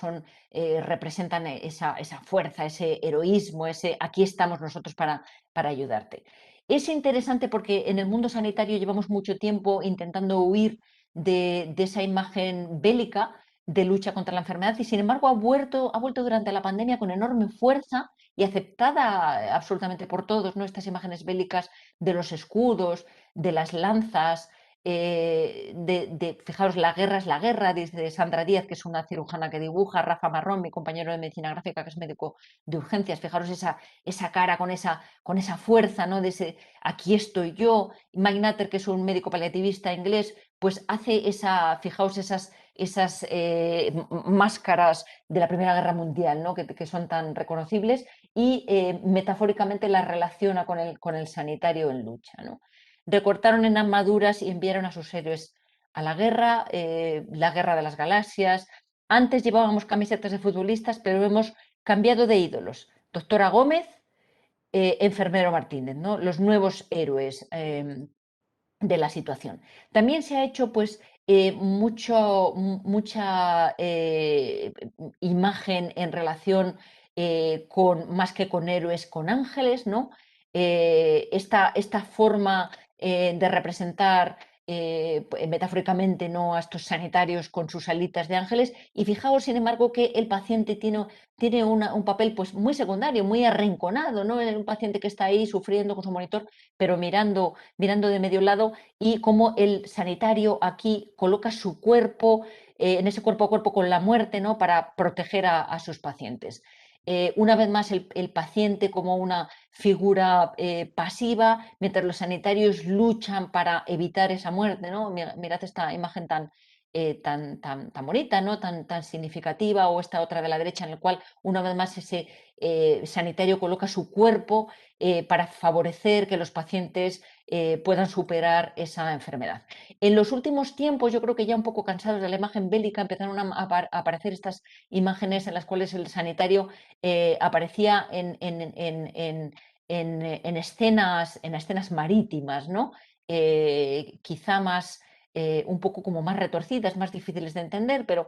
Representan esa fuerza, ese heroísmo, ese aquí estamos nosotros para ayudarte. Es interesante porque en el mundo sanitario llevamos mucho tiempo intentando huir de esa imagen bélica de lucha contra la enfermedad y sin embargo ha vuelto durante la pandemia con enorme fuerza y aceptada absolutamente por todos, ¿no? Estas imágenes bélicas de los escudos, de las lanzas, fijaros, la guerra es la guerra, dice Sandra Díaz, que es una cirujana que dibuja, Rafa Marrón, mi compañero de medicina gráfica, que es médico de urgencias, fijaros esa cara con esa fuerza, ¿no? De ese aquí estoy yo. Magnater, que es un médico paliativista inglés, pues hace fijaos, esas máscaras de la Primera Guerra Mundial, ¿no? que son tan reconocibles y metafóricamente las relaciona con el sanitario en lucha, ¿no? Recortaron en armaduras y enviaron a sus héroes a la guerra de las galaxias. Antes llevábamos camisetas de futbolistas, pero hemos cambiado de ídolos. Doctora Gómez, Enfermero Martínez, ¿no? Los nuevos héroes de la situación. También se ha hecho pues mucha imagen en relación más que con héroes, con ángeles, ¿no? Esta forma de representar metafóricamente, ¿no? A estos sanitarios con sus alitas de ángeles y fijaos sin embargo que el paciente tiene un papel pues muy secundario, muy arrinconado, ¿no? Un paciente que está ahí sufriendo con su monitor pero mirando de medio lado y cómo el sanitario aquí coloca su cuerpo en ese cuerpo a cuerpo con la muerte, ¿no? Para proteger a sus pacientes. Una vez más, el paciente como una figura pasiva, mientras los sanitarios luchan para evitar esa muerte, ¿no? Mirad esta imagen tan bonita, ¿no? Tan significativa, o esta otra de la derecha, en la cual una vez más ese sanitario coloca su cuerpo para favorecer que los pacientes puedan superar esa enfermedad. En los últimos tiempos, yo creo que ya un poco cansados de la imagen bélica, empezaron a aparecer estas imágenes en las cuales el sanitario aparecía en escenas marítimas, ¿no? Quizá un poco como más retorcidas, más difíciles de entender, pero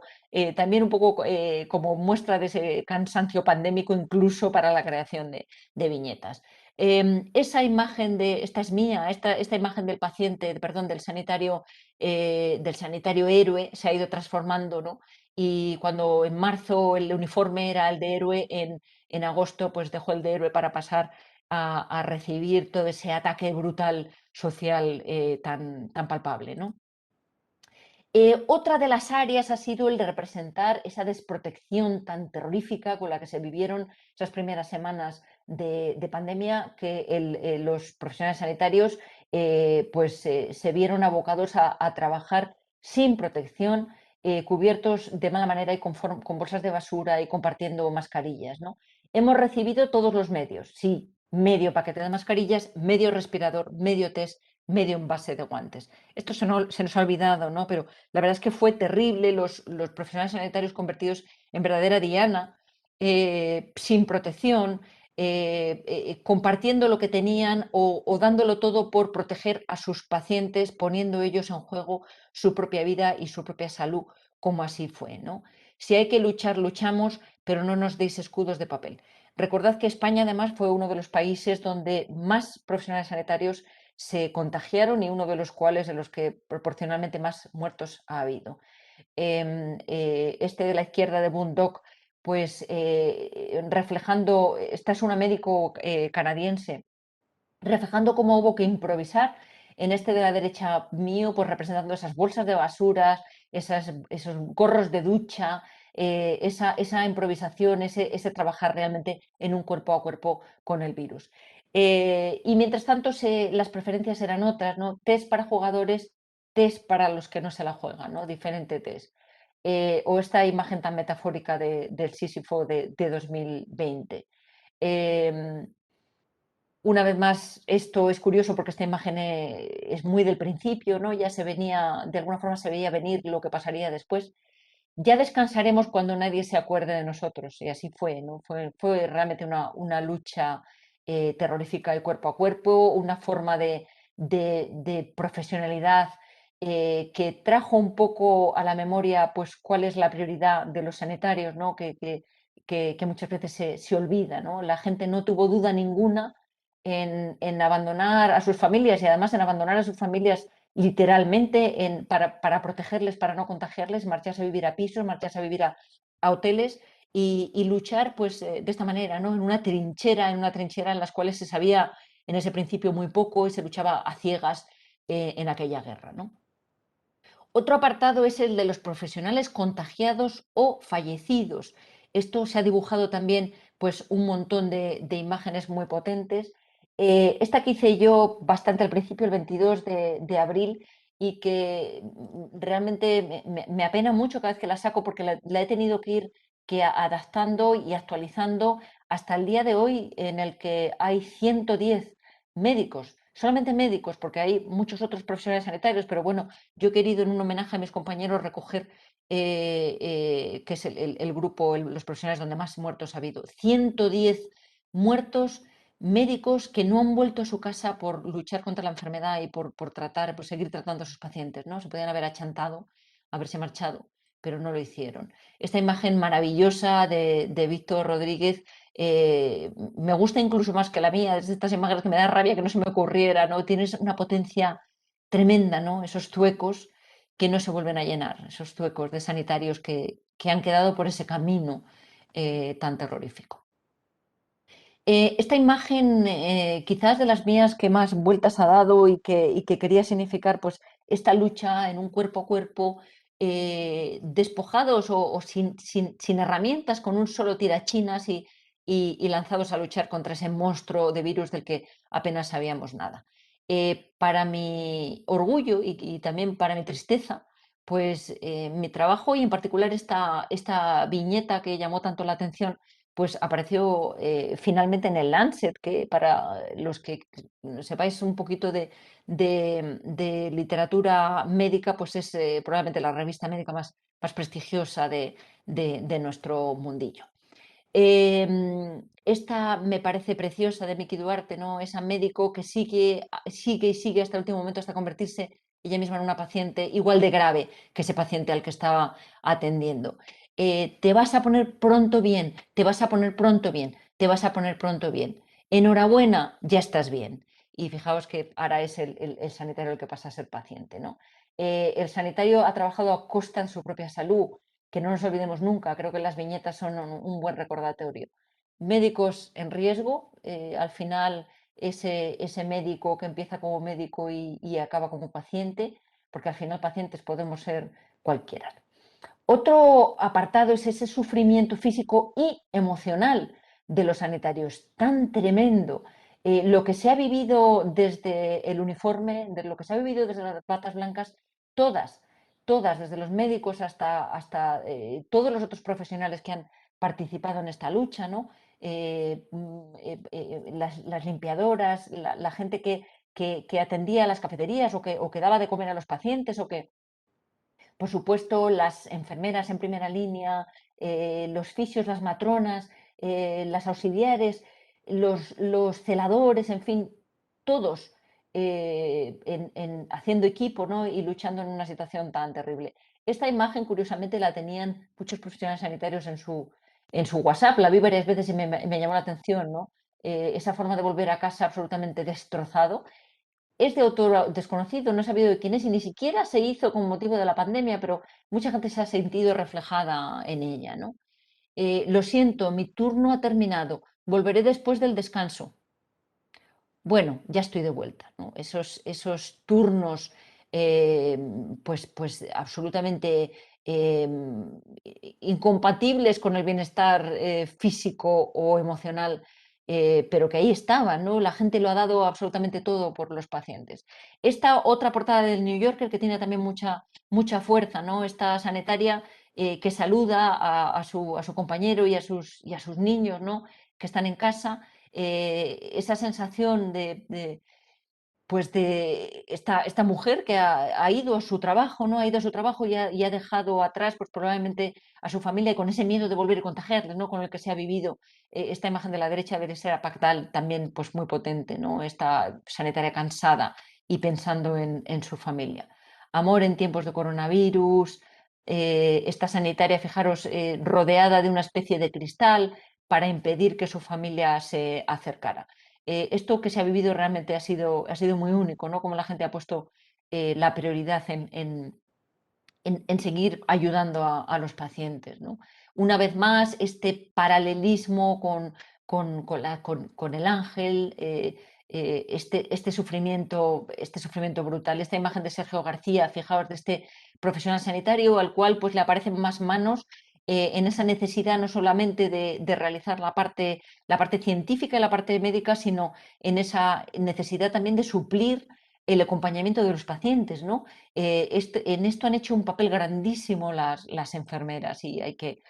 también un poco como muestra de ese cansancio pandémico incluso para la creación de viñetas. Esa imagen esta es mía, esta imagen del paciente, perdón, del sanitario héroe se ha ido transformando, ¿no? Y cuando en marzo el uniforme era el de héroe, en agosto pues dejó el de héroe para pasar a recibir todo ese ataque brutal social tan palpable, ¿no? Otra de las áreas ha sido el de representar esa desprotección tan terrorífica con la que se vivieron esas primeras semanas de pandemia, que los profesionales sanitarios pues se vieron abocados a trabajar sin protección, cubiertos de mala manera y con bolsas de basura y compartiendo mascarillas, ¿no? Hemos recibido todos los medios, sí, medio paquete de mascarillas, medio respirador, medio test, medio envase de guantes. Esto se nos ha olvidado, ¿no? Pero la verdad es que fue terrible los profesionales sanitarios convertidos en verdadera diana, sin protección, compartiendo lo que tenían o dándolo todo por proteger a sus pacientes, poniendo ellos en juego su propia vida y su propia salud, como así fue, ¿no? Si hay que luchar, luchamos, pero no nos deis escudos de papel. Recordad que España además fue uno de los países donde más profesionales sanitarios se contagiaron y uno de los cuales de los que proporcionalmente más muertos ha habido. Este de la izquierda de Bundock, pues reflejando, esta es una médico canadiense, reflejando cómo hubo que improvisar. En este de la derecha mío, pues representando esas bolsas de basuras, esos gorros de ducha, esa improvisación, ese trabajar realmente en un cuerpo a cuerpo con el virus. Y mientras tanto, las preferencias eran otras, ¿no? Test para jugadores, test para los que no se la juegan, ¿no? Diferente test. O esta imagen tan metafórica del Sísifo de 2020. Una vez más, esto es curioso porque esta imagen es muy del principio, ¿no? Ya se venía, de alguna forma se veía venir lo que pasaría después. Ya descansaremos cuando nadie se acuerde de nosotros, y así fue, ¿no? Fue realmente una lucha terrorífica de cuerpo a cuerpo, una forma de profesionalidad que trajo un poco a la memoria pues cuál es la prioridad de los sanitarios, ¿no? Que muchas veces se olvida, ¿no? La gente no tuvo duda ninguna en abandonar a sus familias y además en abandonar a sus familias literalmente para protegerles, para no contagiarles, marcharse a vivir a pisos, marcharse a vivir a hoteles y luchar pues de esta manera, ¿no? En una trinchera en las cuales se sabía en ese principio muy poco y se luchaba a ciegas en aquella guerra, ¿no? Otro apartado es el de los profesionales contagiados o fallecidos. Esto se ha dibujado también pues, un montón de imágenes muy potentes. Esta que hice yo bastante al principio, el 22 de abril, y que realmente me apena mucho cada vez que la saco porque la he tenido que ir adaptando y actualizando hasta el día de hoy en el que hay 110 médicos, solamente médicos, porque hay muchos otros profesionales sanitarios, pero bueno, yo he querido en un homenaje a mis compañeros recoger, que es el grupo, los profesionales donde más muertos ha habido. 110 muertos médicos que no han vuelto a su casa por luchar contra la enfermedad y por tratar, por seguir tratando a sus pacientes, ¿no? Se podían haber achantado, haberse marchado, pero no lo hicieron. Esta imagen maravillosa de Víctor Rodríguez me gusta incluso más que la mía, es de estas imágenes que me da rabia que no se me ocurriera, ¿no? Tienes una potencia tremenda, ¿no? Esos zuecos que no se vuelven a llenar, esos zuecos de sanitarios que han quedado por ese camino tan terrorífico. Esta imagen, quizás de las mías que más vueltas ha dado y que quería significar pues, esta lucha en un cuerpo a cuerpo, despojados o sin herramientas, con un solo tirachinas y lanzados a luchar contra ese monstruo de virus del que apenas sabíamos nada. Para mi orgullo y también para mi tristeza, pues mi trabajo y en particular esta viñeta que llamó tanto la atención, pues apareció finalmente en el Lancet, que para los que sepáis un poquito de literatura médica, pues es probablemente la revista médica más prestigiosa de nuestro mundillo. Esta me parece preciosa de Miki Duarte, ¿no? Esa médico que sigue y sigue hasta el último momento hasta convertirse ella misma en una paciente igual de grave que ese paciente al que estaba atendiendo. Te vas a poner pronto bien, te vas a poner pronto bien, te vas a poner pronto bien. Enhorabuena, ya estás bien. Y fijaos que ahora es el sanitario el que pasa a ser paciente, ¿no? El sanitario ha trabajado a costa de su propia salud, que no nos olvidemos nunca, creo que las viñetas son un buen recordatorio. Médicos en riesgo, al final ese médico que empieza como médico y acaba como paciente, porque al final pacientes podemos ser cualquiera. Otro apartado es ese sufrimiento físico y emocional de los sanitarios, tan tremendo. Lo que se ha vivido desde el uniforme, de lo que se ha vivido desde las batas blancas, todas, desde los médicos hasta todos los otros profesionales participado en esta lucha, ¿no? Las limpiadoras, la gente que atendía a las cafeterías o que daba de comer a los pacientes o que, por supuesto, las enfermeras en primera línea, los fisios, las matronas, las auxiliares, los celadores, en fin, todos haciendo equipo, ¿no? Y luchando en una situación tan terrible. Esta imagen, curiosamente, la tenían muchos profesionales sanitarios en su WhatsApp. La vi varias veces y me llamó la atención, ¿no? Esa forma de volver a casa absolutamente destrozado. Es de autor desconocido, no he sabido de quién es y ni siquiera se hizo con motivo de la pandemia, pero mucha gente se ha sentido reflejada en ella, ¿no? Lo siento, mi turno ha terminado. Volveré después del descanso. Bueno, ya estoy de vuelta, ¿no? Esos turnos, pues absolutamente incompatibles con el bienestar físico o emocional, pero que ahí estaban, ¿no? La gente lo ha dado absolutamente todo por los pacientes. Esta otra portada del New Yorker que tiene también mucha fuerza, ¿no? Esta sanitaria que saluda a su compañero y a sus niños, ¿no? Que están en casa, esa sensación pues de esta mujer que ha ido a su trabajo, ¿no? Ha ido a su trabajo y ha dejado atrás, pues probablemente a su familia, y con ese miedo de volver a contagiarle, ¿no? Con el que se ha vivido. Esta imagen de la derecha debe ser pactal también, pues muy potente, ¿no? Esta sanitaria cansada y pensando en su familia. Amor en tiempos de coronavirus, esta sanitaria, fijaros, rodeada de una especie de cristal para impedir que su familia se acercara. Esto que se ha vivido realmente ha sido muy único, ¿no? Como la gente ha puesto la prioridad en seguir ayudando a los pacientes, ¿no? Una vez más, este paralelismo con el ángel, este sufrimiento brutal. Esta imagen de Sergio García, fijaos, de este profesional sanitario al cual pues, le aparecen más manos en esa necesidad no solamente de realizar la parte científica y la parte médica, sino en esa necesidad también de suplir el acompañamiento de los pacientes, ¿no? En esto han hecho un papel grandísimo las enfermeras y hay que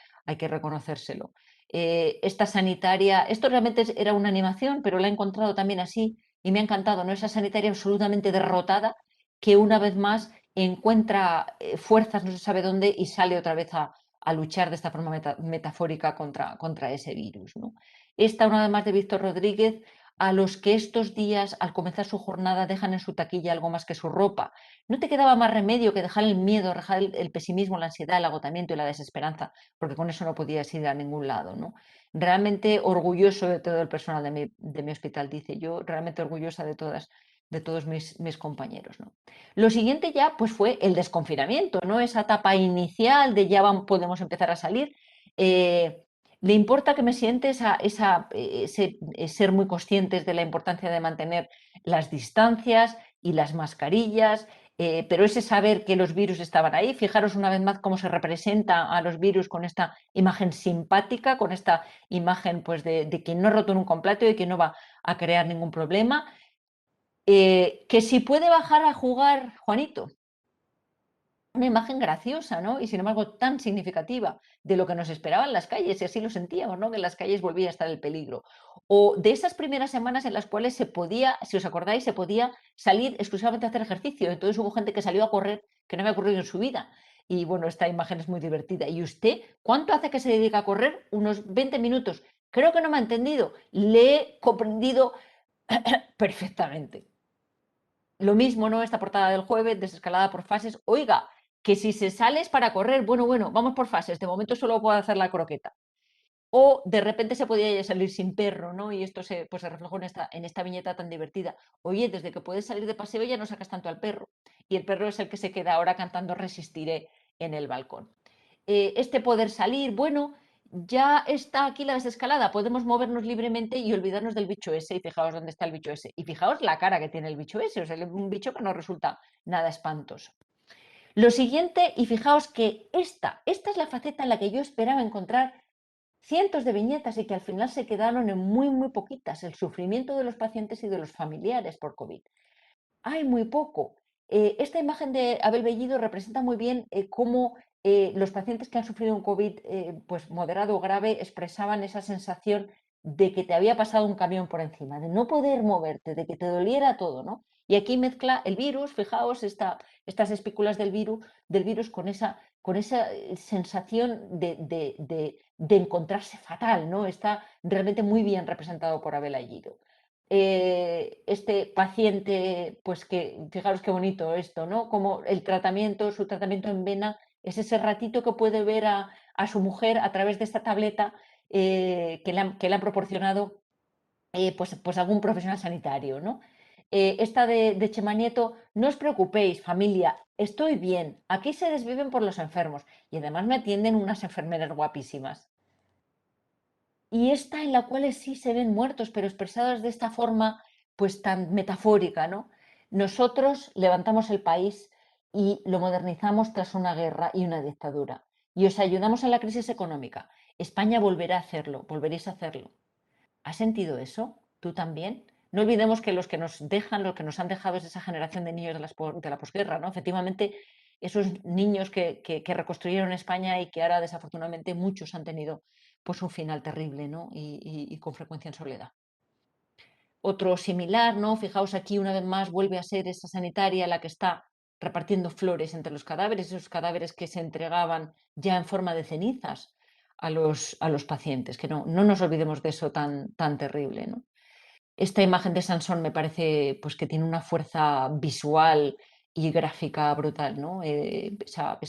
reconocérselo. Esta sanitaria, esto realmente era una animación, pero la he encontrado también así y me ha encantado, ¿no? Esa sanitaria absolutamente derrotada que una vez más encuentra fuerzas, no se sabe dónde, y sale otra vez a luchar de esta forma metafórica contra ese virus, ¿no? Esta, una vez más, de Víctor Rodríguez, a los que estos días, al comenzar su jornada, dejan en su taquilla algo más que su ropa. No te quedaba más remedio que dejar el miedo, dejar el pesimismo, la ansiedad, el agotamiento y la desesperanza, porque con eso no podías ir a ningún lado, ¿no? Realmente orgulloso de todo el personal de mi hospital, dice yo, realmente orgullosa de todos mis compañeros, ¿no? Lo siguiente ya pues fue el desconfinamiento, ¿no? Esa etapa inicial de ya podemos empezar a salir. Le importa que me siente ser muy conscientes de la importancia de mantener las distancias y las mascarillas, pero ese saber que los virus estaban ahí, fijaros una vez más cómo se representa a los virus con esta imagen simpática, con esta imagen pues, de quien no ha roto en un completo y que no va a crear ningún problema. Que si puede bajar a jugar Juanito, una imagen graciosa, ¿no? Y sin embargo tan significativa de lo que nos esperaba en las calles, y así lo sentíamos, ¿no? Que en las calles volvía a estar el peligro. O de esas primeras semanas en las cuales se podía, si os acordáis, se podía salir exclusivamente a hacer ejercicio. Entonces hubo gente que salió a correr que no había ocurrido en su vida. Y bueno, esta imagen es muy divertida. ¿Y usted cuánto hace que se dedica a correr? Unos 20 minutos. Creo que no me ha entendido. Le he comprendido perfectamente. Lo mismo, ¿no? Esta portada del jueves, desescalada por fases. Oiga, que si se sale es para correr. Bueno, vamos por fases. De momento solo puedo hacer la croqueta. O de repente se podía ya salir sin perro, ¿no? Y esto pues se reflejó en esta viñeta tan divertida. Oye, desde que puedes salir de paseo ya no sacas tanto al perro. Y el perro es el que se queda ahora cantando Resistiré en el balcón. Este poder salir, bueno, ya está aquí la desescalada, podemos movernos libremente y olvidarnos del bicho ese, y fijaos dónde está el bicho ese, y fijaos la cara que tiene el bicho ese, o sea, un bicho que no resulta nada espantoso. Lo siguiente, y fijaos que esta es la faceta en la que yo esperaba encontrar cientos de viñetas y que al final se quedaron en muy poquitas, el sufrimiento de los pacientes y de los familiares por COVID. Hay muy poco. Esta imagen de Abel Bellido representa muy bien cómo los pacientes que han sufrido un COVID pues moderado o grave expresaban esa sensación de que te había pasado un camión por encima, de no poder moverte, de que te doliera todo, ¿no? Y aquí mezcla el virus, fijaos, estas espículas del virus con esa sensación de encontrarse fatal, ¿no? Está realmente muy bien representado por Abel Aguido. Este paciente, pues que, fijaros qué bonito esto, ¿no? Como el tratamiento, su tratamiento en vena es ese ratito que puede ver a su mujer a través de esta tableta que le han proporcionado pues algún profesional sanitario, ¿no? Esta de Chema Nieto, no os preocupéis, familia, estoy bien, aquí se desviven por los enfermos y además me atienden unas enfermeras guapísimas. Y esta en la cual sí se ven muertos, pero expresados de esta forma pues tan metafórica, ¿no? Nosotros levantamos el país y lo modernizamos tras una guerra y una dictadura. Y os ayudamos en la crisis económica. España volverá a hacerlo, volveréis a hacerlo. ¿Has sentido eso? ¿Tú también? No olvidemos que los que nos dejan, los que nos han dejado es esa generación de niños de la posguerra, ¿no? Efectivamente, esos niños que reconstruyeron España y que ahora desafortunadamente muchos han tenido pues un final terrible, ¿no? Y con frecuencia en soledad. Otro similar, ¿no? Fijaos aquí una vez más vuelve a ser esa sanitaria la que está repartiendo flores entre los cadáveres, esos cadáveres que se entregaban ya en forma de cenizas a los pacientes, que no nos olvidemos de eso tan terrible, ¿no? Esta imagen de Sansón me parece pues, que tiene una fuerza visual y gráfica brutal, ¿no? Esa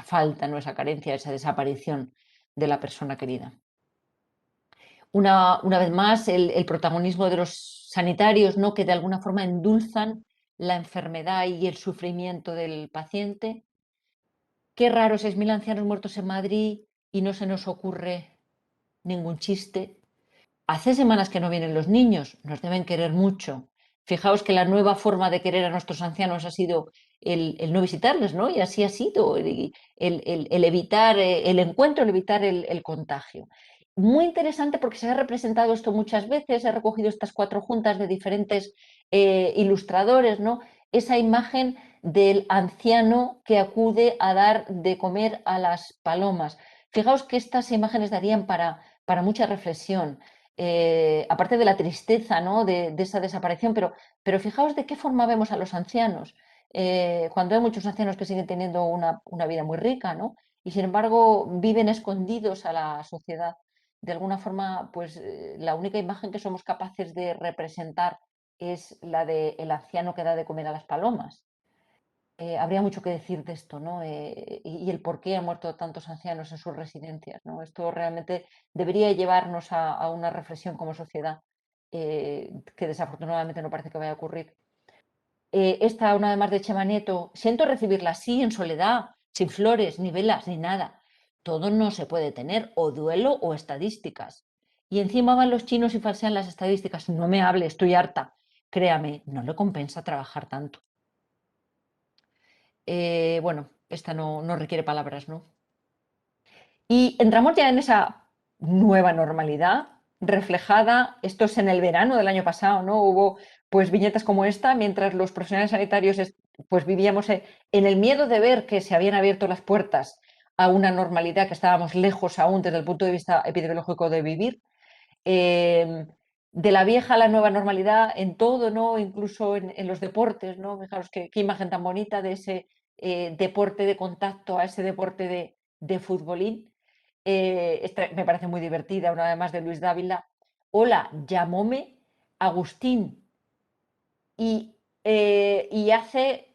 falta, ¿no? Esa carencia, esa desaparición de la persona querida. Una vez más, el protagonismo de los sanitarios, ¿no? Que de alguna forma endulzan la enfermedad y el sufrimiento del paciente. Qué raro, 6.000 ancianos muertos en Madrid y no se nos ocurre ningún chiste. Hace semanas que no vienen los niños, nos deben querer mucho. Fijaos que la nueva forma de querer a nuestros ancianos ha sido el no visitarles, ¿no? Y así ha sido, el evitar el encuentro, el evitar el contagio. Muy interesante porque se ha representado esto muchas veces, he recogido estas 4 juntas de diferentes ilustradores, ¿no? Esa imagen del anciano que acude a dar de comer a las palomas. Fijaos que estas imágenes darían para mucha reflexión. Aparte de la tristeza, ¿no? de esa desaparición, pero fijaos de qué forma vemos a los ancianos. Cuando hay muchos ancianos que siguen teniendo una vida muy rica, ¿no? Y sin embargo viven escondidos a la sociedad. De alguna forma, pues la única imagen que somos capaces de representar es la del anciano que da de comer a las palomas. Habría mucho que decir de esto, ¿no? Y el por qué han muerto tantos ancianos en sus residencias, ¿no? Esto realmente debería llevarnos a una reflexión como sociedad, que desafortunadamente no parece que vaya a ocurrir. Esta, una vez más de Chema Nieto, siento recibirla así, en soledad, sin flores, ni velas, ni nada. Todo no se puede tener, o duelo o estadísticas. Y encima van los chinos y falsean las estadísticas. No me hable, estoy harta. Créame, no le compensa trabajar tanto. Bueno, esta no requiere palabras, ¿no? Y entramos ya en esa nueva normalidad reflejada, esto es en el verano del año pasado, ¿no? Hubo pues viñetas como esta, mientras los profesionales sanitarios pues vivíamos en el miedo de ver que se habían abierto las puertas a una normalidad que estábamos lejos aún desde el punto de vista epidemiológico de vivir. Eh, de la vieja a la nueva normalidad en todo, ¿no? Incluso en los deportes, ¿no? Fijaros qué imagen tan bonita de ese deporte de contacto a ese deporte de futbolín. Esta me parece muy divertida, una vez más de Luis Dávila. Hola, llamóme Agustín y hace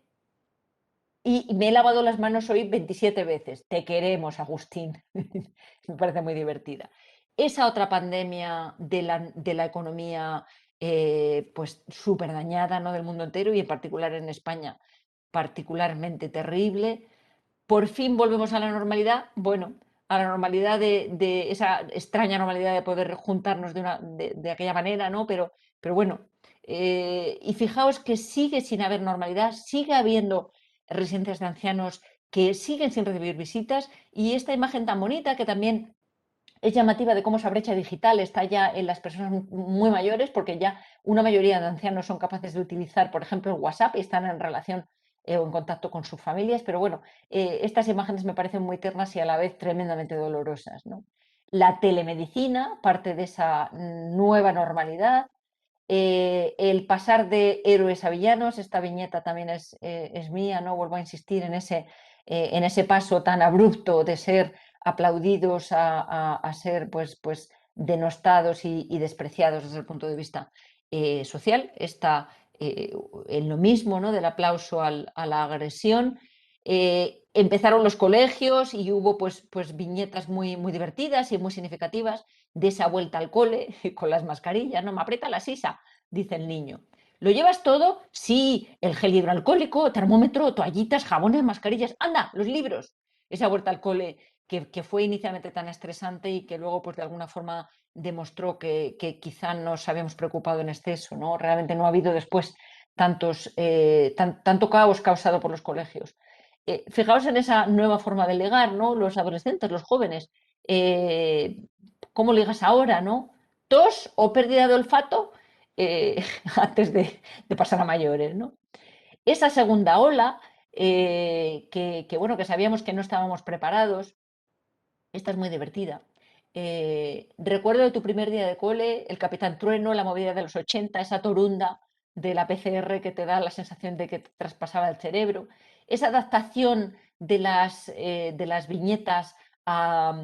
y me he lavado las manos hoy 27 veces. Te queremos, Agustín. Me parece muy divertida. Esa otra pandemia de la economía pues súper dañada, ¿no? Del mundo entero y en particular en España, particularmente terrible. Por fin volvemos a la normalidad. Bueno, a la normalidad de esa extraña normalidad de poder juntarnos de aquella manera, ¿no? Pero bueno, y fijaos que sigue sin haber normalidad, sigue habiendo residencias de ancianos que siguen sin recibir visitas y esta imagen tan bonita que también es llamativa de cómo esa brecha digital está ya en las personas muy mayores, porque ya una mayoría de ancianos son capaces de utilizar, por ejemplo, el WhatsApp y están en relación o en contacto con sus familias, pero bueno, estas imágenes me parecen muy tiernas y a la vez tremendamente dolorosas, ¿no? La telemedicina, parte de esa nueva normalidad, el pasar de héroes a villanos, esta viñeta también es mía, ¿no? Vuelvo a insistir en ese paso tan abrupto de ser aplaudidos a ser pues denostados y despreciados desde el punto de vista social. Está en lo mismo, ¿no? Del aplauso a la agresión. Empezaron los colegios y hubo pues viñetas muy divertidas y muy significativas de esa vuelta al cole con las mascarillas, no me aprieta la sisa, dice el niño. ¿Lo llevas todo? Sí, el gel hidroalcohólico, termómetro, toallitas, jabones, mascarillas. Anda, los libros. Esa vuelta al cole que fue inicialmente tan estresante y que luego pues de alguna forma demostró que quizá nos habíamos preocupado en exceso, ¿no? Realmente no ha habido después tanto caos causado por los colegios. Fijaos en esa nueva forma de ligar, ¿no? Los adolescentes, los jóvenes. ¿Cómo ligas ahora, no? Tos o pérdida de olfato antes de pasar a mayores, ¿no? Esa segunda ola, bueno, que sabíamos que no estábamos preparados, esta es muy divertida. Recuerdo de tu primer día de cole, el Capitán Trueno, la movida de los 80, esa torunda de la PCR que te da la sensación de que te traspasaba el cerebro, esa adaptación de las viñetas a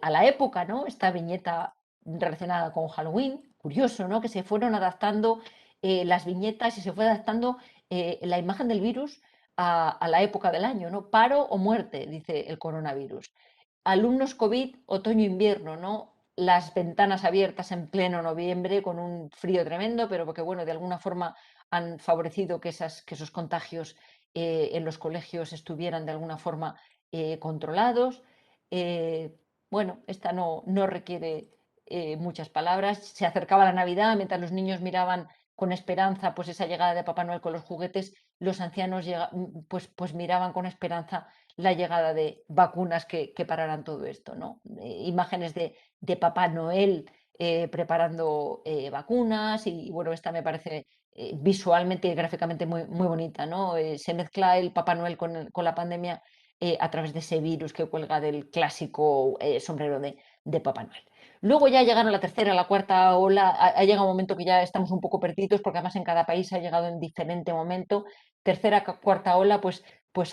la época, ¿no? Esta viñeta relacionada con Halloween, curioso, ¿no? Que se fueron adaptando las viñetas y se fue adaptando la imagen del virus a la época del año, ¿no? Paro o muerte, dice el coronavirus. Alumnos COVID, otoño-invierno, ¿no? Las ventanas abiertas en pleno noviembre con un frío tremendo, pero porque, bueno, de alguna forma han favorecido que esos contagios en los colegios estuvieran de alguna forma controlados. Eh, bueno, esta no requiere muchas palabras. Se acercaba la Navidad, mientras los niños miraban con esperanza pues esa llegada de Papá Noel con los juguetes, los ancianos pues miraban con esperanza la llegada de vacunas que pararan todo esto, ¿no? Imágenes de Papá Noel preparando vacunas y bueno, esta me parece visualmente y gráficamente muy bonita, ¿no? Se mezcla el Papá Noel con la pandemia a través de ese virus que cuelga del clásico sombrero de Papá Noel. Luego ya llegaron la tercera, la cuarta ola, ha llegado un momento que ya estamos un poco perdidos porque además en cada país ha llegado en diferente momento. Tercera, cuarta ola, pues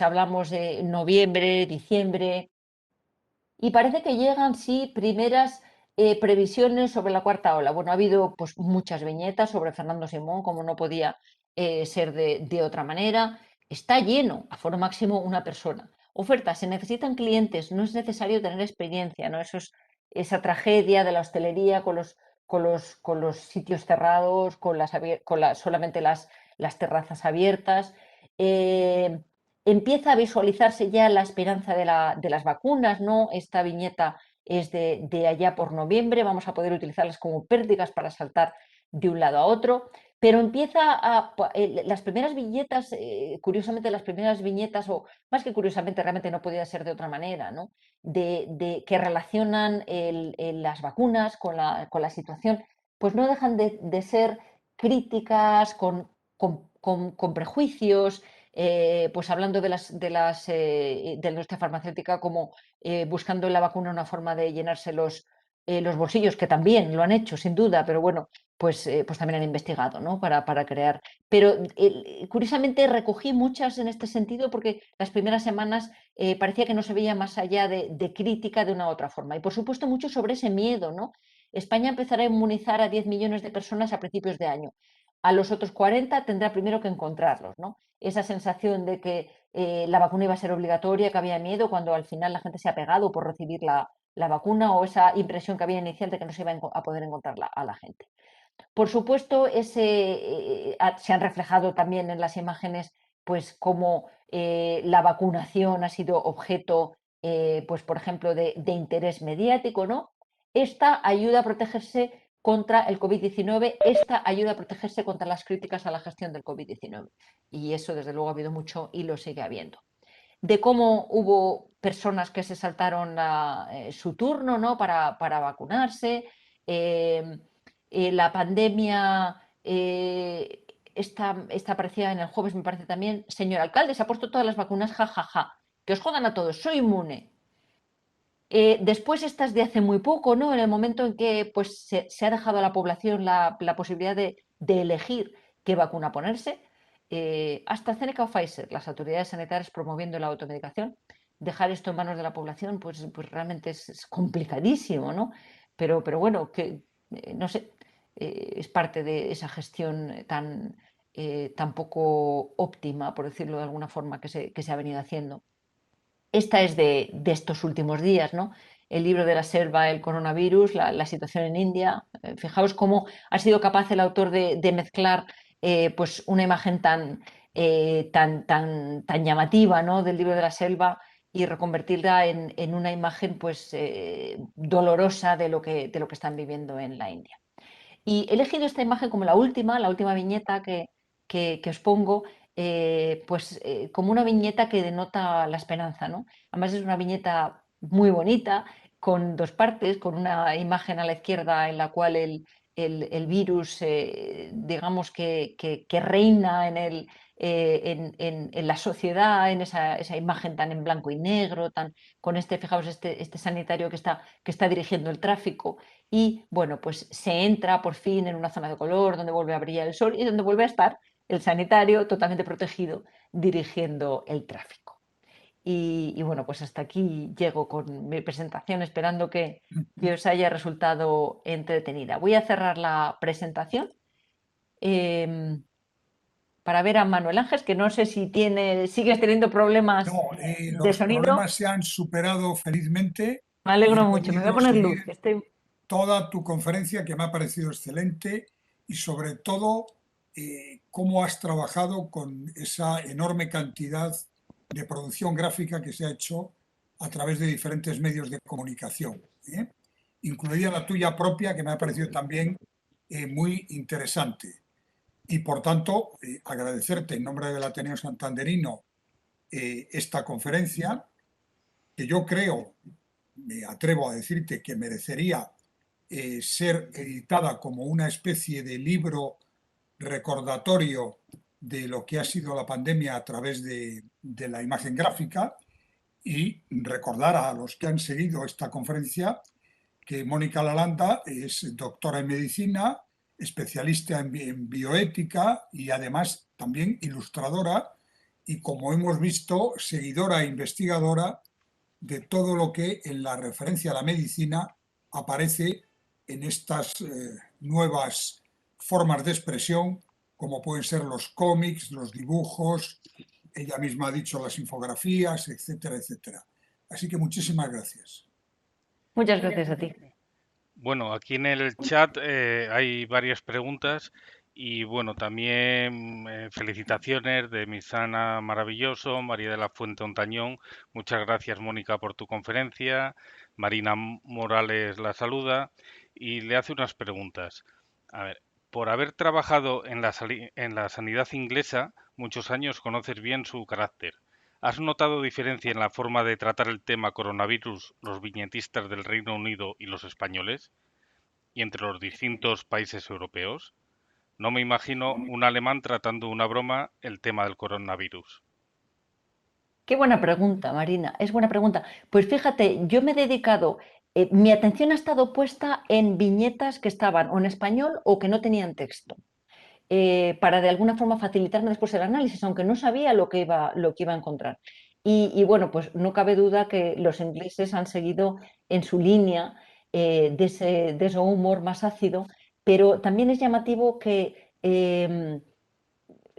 hablamos de noviembre, diciembre, y parece que llegan, sí, primeras previsiones sobre la cuarta ola. Bueno, ha habido pues muchas viñetas sobre Fernando Simón, como no podía ser de otra manera. Está lleno, aforo máximo una persona. Oferta, se necesitan clientes, no es necesario tener experiencia, ¿no? Esa tragedia de la hostelería con los sitios cerrados, solamente las terrazas abiertas. Eh, Empieza a visualizarse ya la esperanza de las vacunas, ¿no? Esta viñeta es de allá por noviembre, vamos a poder utilizarlas como pértigas para saltar de un lado a otro, pero las primeras viñetas, curiosamente las primeras viñetas, o más que curiosamente, realmente no podía ser de otra manera, ¿no? Que relacionan las vacunas con la situación, pues no dejan de ser críticas con prejuicios, pues hablando de la industria farmacéutica como buscando en la vacuna una forma de llenarse los bolsillos, que también lo han hecho, sin duda, pero bueno, pues también han investigado, ¿no? Para crear. Pero curiosamente recogí muchas en este sentido porque las primeras semanas parecía que no se veía más allá de crítica de una u otra forma. Y por supuesto mucho sobre ese miedo, ¿no? España empezará a inmunizar a 10 millones de personas a principios de año. A los otros 40 tendrá primero que encontrarlos, ¿no? Esa sensación de que la vacuna iba a ser obligatoria, que había miedo cuando al final la gente se ha pegado por recibir la vacuna, o esa impresión que había inicial de que no se iba a poder encontrar a la gente. Por supuesto, se han reflejado también en las imágenes, pues cómo la vacunación ha sido objeto, pues por ejemplo, de interés mediático, ¿no? Esta ayuda a protegerse contra el COVID-19, esta ayuda a protegerse contra las críticas a la gestión del COVID-19. Y eso, desde luego, ha habido mucho y lo sigue habiendo. De cómo hubo personas que se saltaron su turno, ¿no? para vacunarse. La pandemia esta aparecía en el jueves, me parece también, señor alcalde, se ha puesto todas las vacunas, jajaja, ja, ja. Que os jodan a todos, soy inmune. Después estas de hace muy poco, ¿no? En el momento en que pues, se ha dejado a la población la posibilidad de elegir qué vacuna ponerse, AstraZeneca o Pfizer, las autoridades sanitarias promoviendo la automedicación, dejar esto en manos de la población, pues realmente es complicadísimo, ¿no? Pero bueno, que no sé, es parte de esa gestión tan poco óptima, por decirlo de alguna forma, que se ha venido haciendo. Esta es de estos últimos días, ¿no? El libro de la selva, el coronavirus, la situación en India. Fijaos cómo ha sido capaz el autor de mezclar pues una imagen tan llamativa, ¿no? Del libro de la selva y reconvertirla en una imagen pues dolorosa de lo que están viviendo en la India. Y he elegido esta imagen como la última viñeta que os pongo, como una viñeta que denota la esperanza, ¿no? Además es una viñeta muy bonita, con dos partes, con una imagen a la izquierda en la cual el virus, digamos que reina en la sociedad, en esa imagen tan en blanco y negro, con fijaos, este sanitario que está dirigiendo el tráfico y bueno, pues se entra por fin en una zona de color donde vuelve a brillar el sol y donde vuelve a estar el sanitario totalmente protegido dirigiendo el tráfico. Y bueno, pues hasta aquí llego con mi presentación, esperando que os haya resultado entretenida. Voy a cerrar la presentación em, para ver a Manuel Ángel, que no sé si sigues teniendo problemas No, de los sonido. problemas se han superado felizmente Me y he alegro mucho. Me voy a podido poner seguir luz, que estoy. toda tu conferencia, que me ha parecido excelente, y sobre todo cómo has trabajado con esa enorme cantidad de producción gráfica que se ha hecho a través de diferentes medios de comunicación, incluida la tuya propia, que me ha parecido también muy interesante. Y por tanto, agradecerte en nombre del Ateneo Santanderino esta conferencia, que yo creo, me atrevo a decirte, que merecería ser editada como una especie de libro recordatorio de lo que ha sido la pandemia a través de la imagen gráfica, y recordar a los que han seguido esta conferencia que Mónica Lalanda es doctora en medicina, especialista en bioética y además también ilustradora y, como hemos visto, seguidora e investigadora de todo lo que en la referencia a la medicina aparece en estas nuevas formas de expresión, como pueden ser los cómics, los dibujos, ella misma ha dicho las infografías, etcétera, etcétera. Así que muchísimas gracias. Muchas gracias a ti. Bueno, aquí en el chat hay varias preguntas y bueno, también felicitaciones de mi sana maravilloso, María de la Fuente Ontañón. Muchas gracias, Mónica, por tu conferencia. Marina Morales la saluda y le hace unas preguntas. A ver, por haber trabajado en la sanidad inglesa muchos años, conoces bien su carácter. ¿Has notado diferencia en la forma de tratar el tema coronavirus los viñetistas del Reino Unido y los españoles? ¿Y entre los distintos países europeos? No me imagino un alemán tratando una broma el tema del coronavirus. Qué buena pregunta, Marina, es buena pregunta. Pues fíjate, yo me he dedicado, mi atención ha estado puesta en viñetas que estaban o en español o que no tenían texto, para de alguna forma facilitarme después el análisis, aunque no sabía lo que iba a encontrar. Y bueno, pues no cabe duda que los ingleses han seguido en su línea de ese humor más ácido, pero también es llamativo que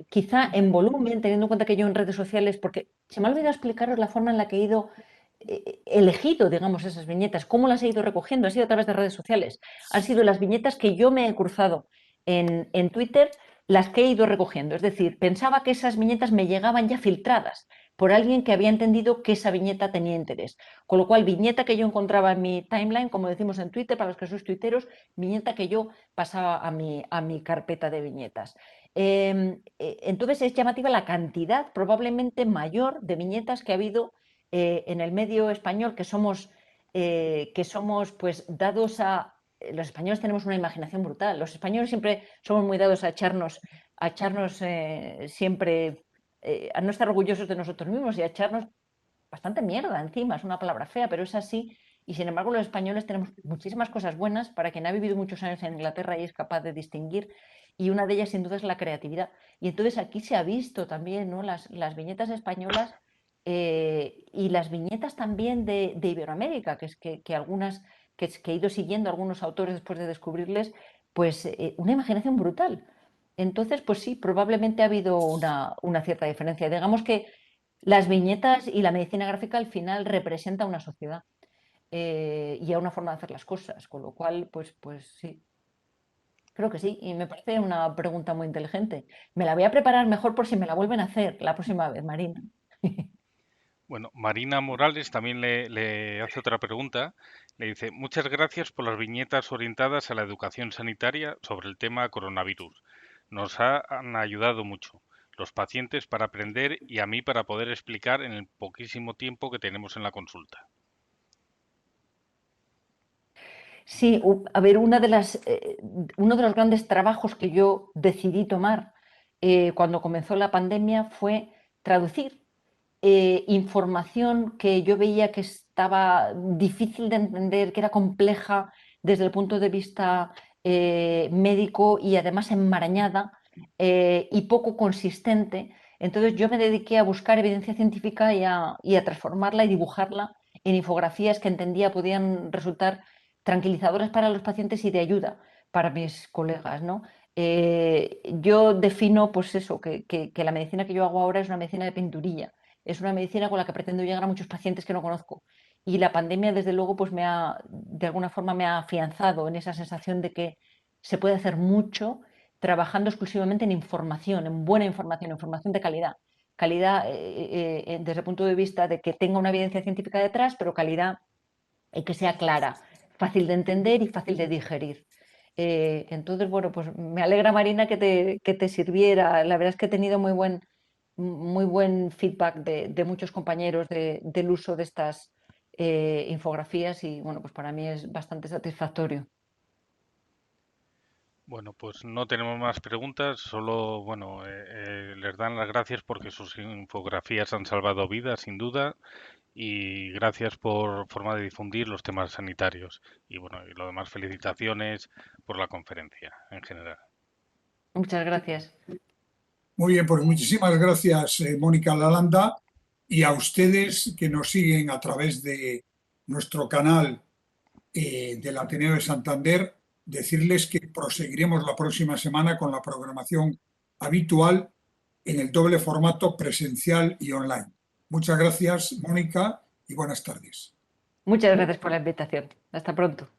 quizá en volumen, teniendo en cuenta que yo en redes sociales, porque se me ha olvidado explicaros la forma en la que he ido elegido, digamos, esas viñetas, cómo las he ido recogiendo, ha sido a través de redes sociales. Han sido las viñetas que yo me he cruzado en Twitter, las que he ido recogiendo. Es decir, pensaba que esas viñetas me llegaban ya filtradas por alguien que había entendido que esa viñeta tenía interés. Con lo cual, viñeta que yo encontraba en mi timeline, como decimos en Twitter, para los que sois tuiteros, viñeta que yo pasaba a mi carpeta de viñetas. Entonces es llamativa la cantidad probablemente mayor de viñetas que ha habido en el medio español, que somos pues dados a... Los españoles tenemos una imaginación brutal. Los españoles siempre somos muy dados a echarnos a echarnos siempre, a no estar orgullosos de nosotros mismos y a echarnos bastante mierda encima, es una palabra fea, pero es así. Y sin embargo, los españoles tenemos muchísimas cosas buenas para quien ha vivido muchos años en Inglaterra y es capaz de distinguir. Y una de ellas, sin duda, es la creatividad. Y entonces aquí se ha visto también, ¿no?, las viñetas españolas y las viñetas también de Iberoamérica, que es que algunas que he ido siguiendo algunos autores después de descubrirles, pues una imaginación brutal. Entonces, pues sí, probablemente ha habido una cierta diferencia. Digamos que las viñetas y la medicina gráfica al final representa una sociedad y a una forma de hacer las cosas, con lo cual, pues sí, creo que sí. Y me parece una pregunta muy inteligente. Me la voy a preparar mejor por si me la vuelven a hacer la próxima vez, Marina. Bueno, Marina Morales también le hace otra pregunta. Le dice, muchas gracias por las viñetas orientadas a la educación sanitaria sobre el tema coronavirus. Nos han ayudado mucho, los pacientes para aprender y a mí para poder explicar en el poquísimo tiempo que tenemos en la consulta. Sí, a ver, uno de los grandes trabajos que yo decidí tomar cuando comenzó la pandemia fue traducir información que yo veía que estaba difícil de entender, que era compleja desde el punto de vista médico y además enmarañada y poco consistente. Entonces yo me dediqué a buscar evidencia científica y a transformarla y dibujarla en infografías que entendía podían resultar tranquilizadoras para los pacientes y de ayuda para mis colegas, ¿no? Yo defino, pues eso, que la medicina que yo hago ahora es una medicina de pinturilla, es una medicina con la que pretendo llegar a muchos pacientes que no conozco. Y la pandemia, desde luego, pues de alguna forma me ha afianzado en esa sensación de que se puede hacer mucho trabajando exclusivamente en información, en buena información, información de calidad. Calidad desde el punto de vista de que tenga una evidencia científica detrás, pero calidad que sea clara, fácil de entender y fácil de digerir. Entonces, bueno, pues me alegra, Marina, que te sirviera. La verdad es que he tenido muy buen feedback de muchos compañeros del uso de estas infografías y, bueno, pues para mí es bastante satisfactorio. Bueno, pues no tenemos más preguntas, solo, bueno, les dan las gracias porque sus infografías han salvado vidas, sin duda, y gracias por forma de difundir los temas sanitarios. Y bueno, y lo demás, felicitaciones por la conferencia en general. Muchas gracias. Muy bien, pues muchísimas gracias, Mónica Lalanda, y a ustedes que nos siguen a través de nuestro canal del Ateneo de Santander, decirles que proseguiremos la próxima semana con la programación habitual en el doble formato presencial y online. Muchas gracias, Mónica, y buenas tardes. Muchas gracias por la invitación. Hasta pronto.